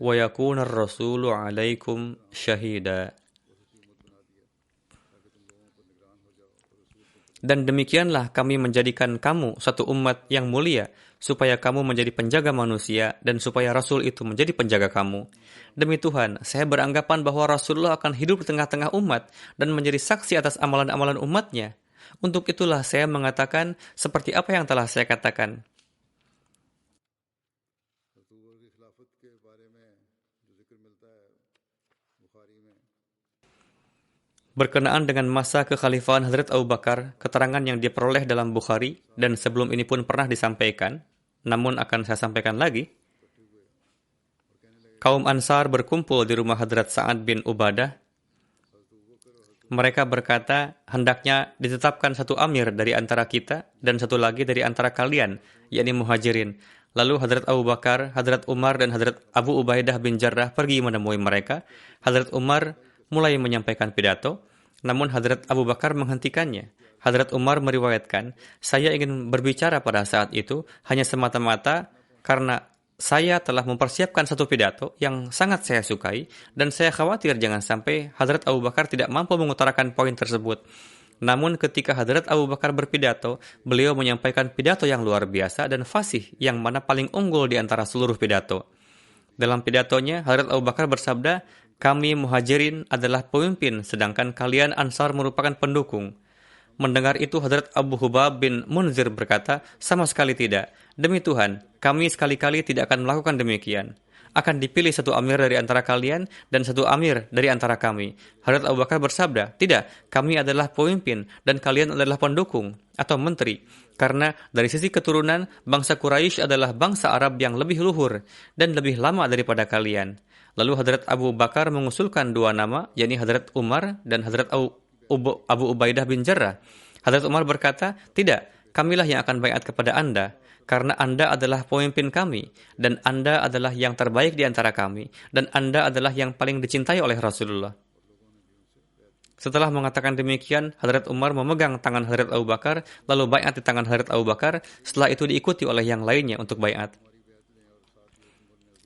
وَيَكُونَ الرَّسُولُ عَلَيْكُمْ شَهِيدًا." Dan demikianlah kami menjadikan kamu satu umat yang mulia, supaya kamu menjadi penjaga manusia, dan supaya Rasul itu menjadi penjaga kamu. Demi Tuhan, saya beranggapan bahwa Rasulullah akan hidup di tengah-tengah umat, dan menjadi saksi atas amalan-amalan umatnya. Untuk itulah saya mengatakan seperti apa yang telah saya katakan. Berkenaan dengan masa kekhalifahan Hadrat Abu Bakar, keterangan yang diperoleh dalam Bukhari dan sebelum ini pun pernah disampaikan, namun akan saya sampaikan lagi. Kaum Ansar berkumpul di rumah Hadrat Sa'ad bin Ubadah. Mereka berkata, hendaknya ditetapkan satu amir dari antara kita dan satu lagi dari antara kalian, yakni Muhajirin. Lalu Hadrat Abu Bakar, Hadrat Umar, dan Hadrat Abu Ubaidah bin Jarrah pergi menemui mereka. Hadrat Umar mulai menyampaikan pidato, namun Hadrat Abu Bakar menghentikannya. Hadrat Umar meriwayatkan, saya ingin berbicara pada saat itu hanya semata-mata karena saya telah mempersiapkan satu pidato yang sangat saya sukai, dan saya khawatir jangan sampai Hadrat Abu Bakar tidak mampu mengutarakan poin tersebut. Namun ketika Hadrat Abu Bakar berpidato, beliau menyampaikan pidato yang luar biasa dan fasih, yang mana paling unggul di antara seluruh pidato. Dalam pidatonya, Hadrat Abu Bakar bersabda, "Kami Muhajirin adalah pemimpin, sedangkan kalian Ansar merupakan pendukung." Mendengar itu, Hadrat Abu Hubab bin Munzir berkata, "Sama sekali tidak. Demi Tuhan, kami sekali-kali tidak akan melakukan demikian. Akan dipilih satu amir dari antara kalian dan satu amir dari antara kami." Hadrat Abu Bakar bersabda, "Tidak, kami adalah pemimpin dan kalian adalah pendukung atau menteri. Karena dari sisi keturunan, bangsa Quraisy adalah bangsa Arab yang lebih luhur dan lebih lama daripada kalian." Lalu Hadrat Abu Bakar mengusulkan dua nama, yakni Hadrat Umar dan Hadrat Abu Ubaidah bin Jarrah. Hadrat Umar berkata, "Tidak, kamilah yang akan baiat kepada Anda." karena Anda adalah pemimpin kami, dan Anda adalah yang terbaik di antara kami, dan Anda adalah yang paling dicintai oleh Rasulullah. Setelah mengatakan demikian, Hadrat Umar memegang tangan Hadrat Abu Bakar, lalu baiat di tangan Hadrat Abu Bakar, setelah itu diikuti oleh yang lainnya untuk baiat.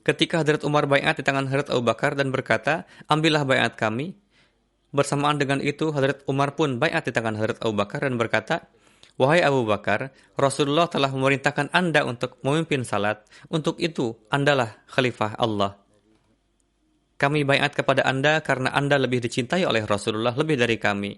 Ketika Hadrat Umar baiat di tangan Hadrat Abu Bakar dan berkata, ambillah baiat kami. Bersamaan dengan itu, Hadrat Umar pun baiat di tangan Hadrat Abu Bakar dan berkata, wahai Abu Bakar, Rasulullah telah memerintahkan Anda untuk memimpin salat. Untuk itu, Andalah khalifah Allah. Kami baiat kepada Anda karena Anda lebih dicintai oleh Rasulullah lebih dari kami.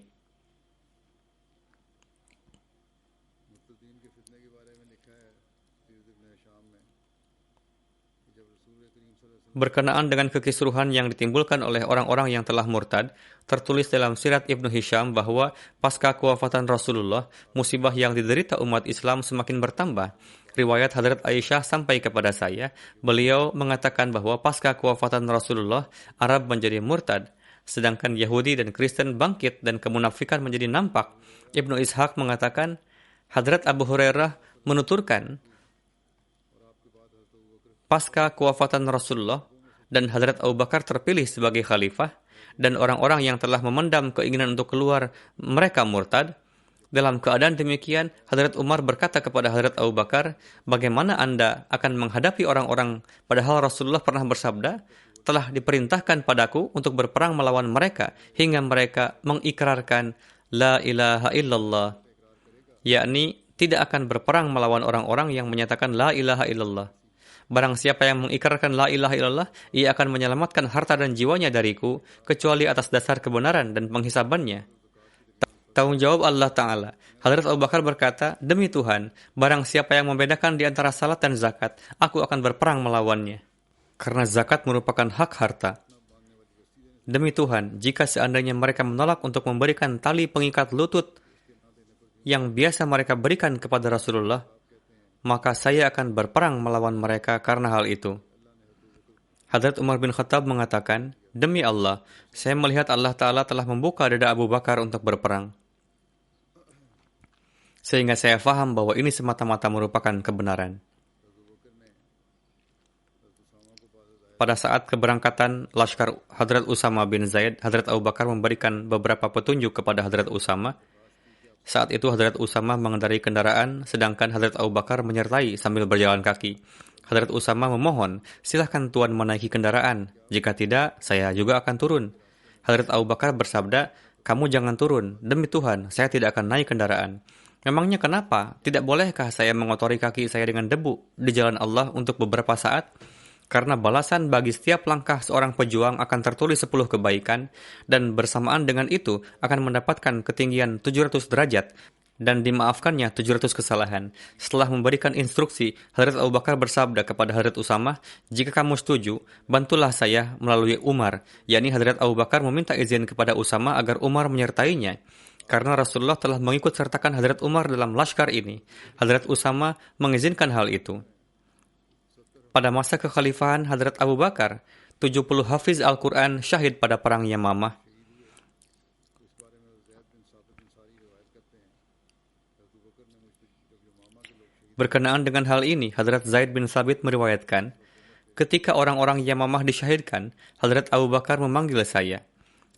Berkenaan dengan kekisruhan yang ditimbulkan oleh orang-orang yang telah murtad, tertulis dalam Sirat Ibnu Hisham bahwa pasca kewafatan Rasulullah, musibah yang diderita umat Islam semakin bertambah. Riwayat Hadrat Aisyah sampai kepada saya, beliau mengatakan bahwa pasca kewafatan Rasulullah, Arab menjadi murtad, sedangkan Yahudi dan Kristen bangkit dan kemunafikan menjadi nampak. Ibnu Ishaq mengatakan, Hadrat Abu Hurairah menuturkan, pasca kewafatan Rasulullah dan Hadrat Abu Bakar terpilih sebagai khalifah dan orang-orang yang telah memendam keinginan untuk keluar mereka murtad. Dalam keadaan demikian, Hadrat Umar berkata kepada Hadrat Abu Bakar, bagaimana Anda akan menghadapi orang-orang padahal Rasulullah pernah bersabda, telah diperintahkan padaku untuk berperang melawan mereka hingga mereka mengikrarkan La ilaha illallah, yakni tidak akan berperang melawan orang-orang yang menyatakan La ilaha illallah. Barang siapa yang mengikrarkan la ilaha illallah, ia akan menyelamatkan harta dan jiwanya dariku, kecuali atas dasar kebenaran dan penghisabannya. Tanggung jawab Allah Ta'ala. Hadrat Abu Bakar berkata, demi Tuhan, barang siapa yang membedakan di antara salat dan zakat, aku akan berperang melawannya. Karena zakat merupakan hak harta. Demi Tuhan, jika seandainya mereka menolak untuk memberikan tali pengikat lutut yang biasa mereka berikan kepada Rasulullah, maka saya akan berperang melawan mereka karena hal itu. Hadrat Umar bin Khattab mengatakan, demi Allah, saya melihat Allah Ta'ala telah membuka dada Abu Bakar untuk berperang. Sehingga saya faham bahwa ini semata-mata merupakan kebenaran. Pada saat keberangkatan Laskar Hadrat Usama bin Zaid, Hadrat Abu Bakar memberikan beberapa petunjuk kepada Hadrat Usama. Saat itu Hadrat Usama mengendarai kendaraan, sedangkan Hadrat Abu Bakar menyertai sambil berjalan kaki. Hadrat Usama memohon, silahkan Tuan menaiki kendaraan. Jika tidak, saya juga akan turun. Hadrat Abu Bakar bersabda, kamu jangan turun. Demi Tuhan, saya tidak akan naik kendaraan. Memangnya kenapa? Tidak bolehkah saya mengotori kaki saya dengan debu di jalan Allah untuk beberapa saat? Karena balasan bagi setiap langkah seorang pejuang akan tertulis 10 kebaikan, dan bersamaan dengan itu akan mendapatkan ketinggian 700 derajat, dan dimaafkannya 700 kesalahan. Setelah memberikan instruksi, Hadrat Abu Bakar bersabda kepada Hadrat Usama, jika kamu setuju, bantulah saya melalui Umar, yakni Hadrat Abu Bakar meminta izin kepada Usama agar Umar menyertainya. Karena Rasulullah telah mengikut sertakan Hadrat Umar dalam laskar ini, Hadrat Usama mengizinkan hal itu. Pada masa kekhalifahan Hadrat Abu Bakar, 70 hafiz Al-Quran syahid pada perang Yamamah. Berkenaan dengan hal ini, Hadrat Zaid bin Thabit meriwayatkan, ketika orang-orang Yamamah disyahidkan, Hadrat Abu Bakar memanggil saya.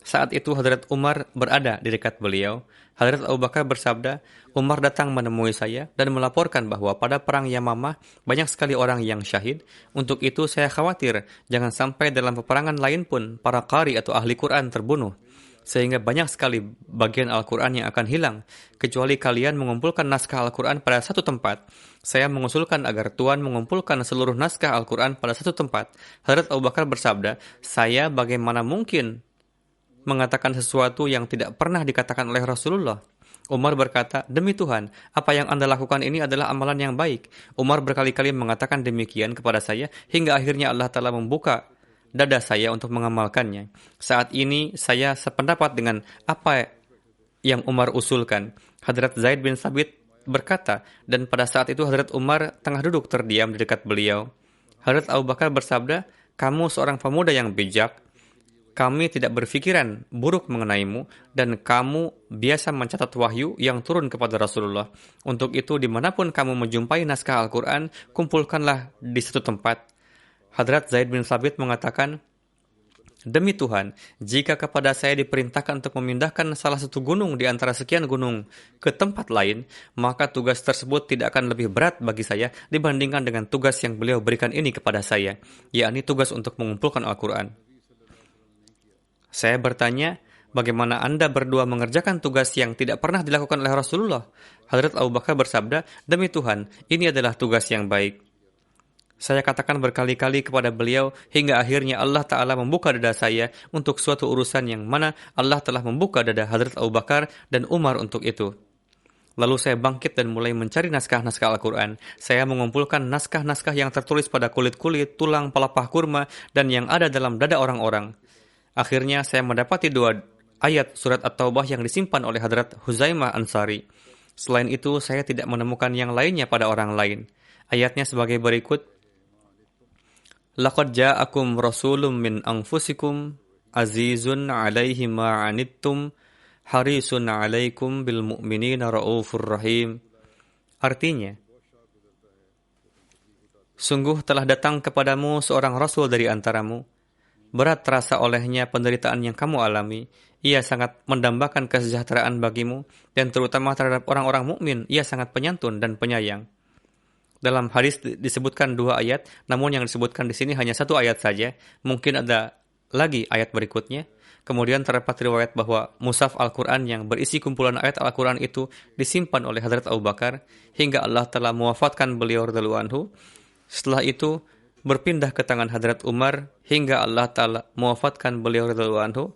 Saat itu Hadrat Umar berada di dekat beliau. Hadrat Abu Bakar bersabda, Umar datang menemui saya dan melaporkan bahwa pada perang Yamamah banyak sekali orang yang syahid. Untuk itu saya khawatir jangan sampai dalam peperangan lain pun para qari atau ahli Quran terbunuh. Sehingga banyak sekali bagian Al-Quran yang akan hilang. Kecuali kalian mengumpulkan naskah Al-Quran pada satu tempat. Saya mengusulkan agar Tuan mengumpulkan seluruh naskah Al-Quran pada satu tempat. Hadrat Abu Bakar bersabda, saya bagaimana mungkin mengatakan sesuatu yang tidak pernah dikatakan oleh Rasulullah. Umar berkata, demi Tuhan, apa yang Anda lakukan ini adalah amalan yang baik. Umar berkali-kali mengatakan demikian kepada saya, hingga akhirnya Allah Ta'ala membuka dada saya untuk mengamalkannya. Saat ini saya sependapat dengan apa yang Umar usulkan. Hadrat Zaid bin Thabit berkata, dan pada saat itu Hadrat Umar tengah duduk terdiam di dekat beliau. Hadrat Abu Bakar bersabda, kamu seorang pemuda yang bijak. Kami tidak berpikiran buruk mengenaimu, dan kamu biasa mencatat wahyu yang turun kepada Rasulullah. Untuk itu, dimanapun kamu menjumpai naskah Al-Quran, kumpulkanlah di satu tempat. Hadrat Zaid bin Thabit mengatakan, demi Tuhan, jika kepada saya diperintahkan untuk memindahkan salah satu gunung di antara sekian gunung ke tempat lain, maka tugas tersebut tidak akan lebih berat bagi saya dibandingkan dengan tugas yang beliau berikan ini kepada saya, yakni tugas untuk mengumpulkan Al-Quran. Saya bertanya, bagaimana Anda berdua mengerjakan tugas yang tidak pernah dilakukan oleh Rasulullah? Hadrat Abu Bakar bersabda, demi Tuhan, ini adalah tugas yang baik. Saya katakan berkali-kali kepada beliau hingga akhirnya Allah Ta'ala membuka dada saya untuk suatu urusan yang mana Allah telah membuka dada Hadrat Abu Bakar dan Umar untuk itu. Lalu saya bangkit dan mulai mencari naskah-naskah Al-Quran. Saya mengumpulkan naskah-naskah yang tertulis pada kulit-kulit, tulang, pelepah kurma, dan yang ada dalam dada orang-orang. Akhirnya saya mendapati 2 ayat surat At-Taubah yang disimpan oleh Hadrat Huzaimah Ansari. Selain itu, saya tidak menemukan yang lainnya pada orang lain. Ayatnya sebagai berikut. Laqad ja'akum rasulun min anfusikum azizun 'alaihi ma 'anittum harisun 'alaikum bil mu'minina raufur rahim. Artinya, sungguh telah datang kepadamu seorang rasul dari antaramu. Berat terasa olehnya penderitaan yang kamu alami. Ia sangat mendambakan kesejahteraan bagimu, dan terutama terhadap orang-orang mukmin, ia sangat penyantun dan penyayang. Dalam hadis disebutkan 2 ayat, namun yang disebutkan di sini hanya 1 ayat saja. Mungkin ada lagi ayat berikutnya. Kemudian terdapat riwayat bahwa mushaf Al-Quran yang berisi kumpulan ayat Al-Quran itu disimpan oleh Hadrat Abu Bakar hingga Allah telah mewafatkan beliau radhiyallahu anhu. Setelah itu berpindah ke tangan Hadrat Umar hingga Allah Ta'ala mewafatkan beliau radhiyallahu anhu.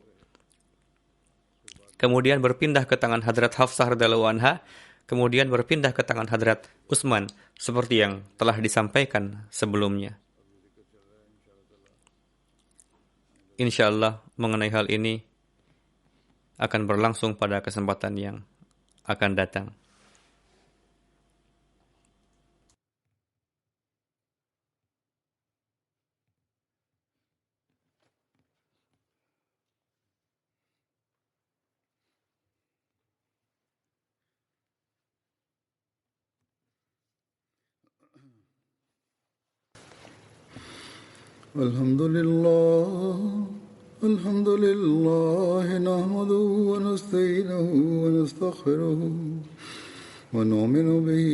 Kemudian berpindah ke tangan Hadrat Hafsah radhiyallahu anha. Kemudian berpindah ke tangan Hadrat Utsman seperti yang telah disampaikan sebelumnya. Insyaallah mengenai hal ini akan berlangsung pada kesempatan yang akan datang. الحمد لله نحمده ونستعينه ونستغفره ونؤمن به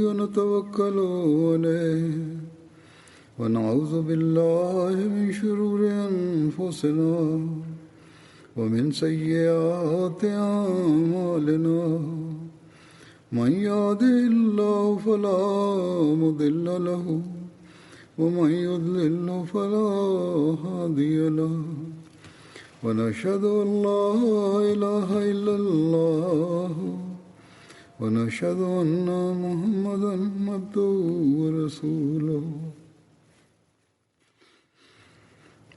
ونتوكل عليه ونعوذ بالله من شرور أنفسنا ومن سيئات أعمالنا من يهده الله فلا مضل له ومن يضلل فلا هادي له ونشهد أن لا إله إلا الله ونشهد أن محمدا عبده ورسوله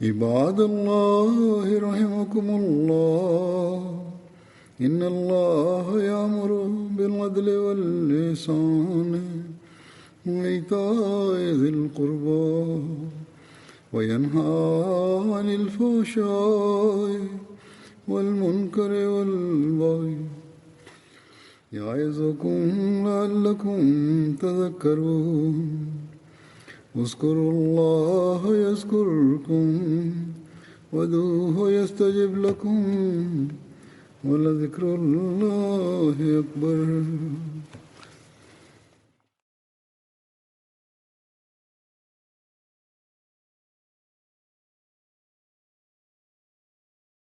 عباد الله رحمكم الله إن الله يأمر بالعدل والإحسان وإيتاء ذي القربى وينهى عن الفحشاء والمنكر والبغي يعظكم لعلكم تذكرون اذكروا الله يذكركم وادعوه يستجب لكم ولذكر الله أكبر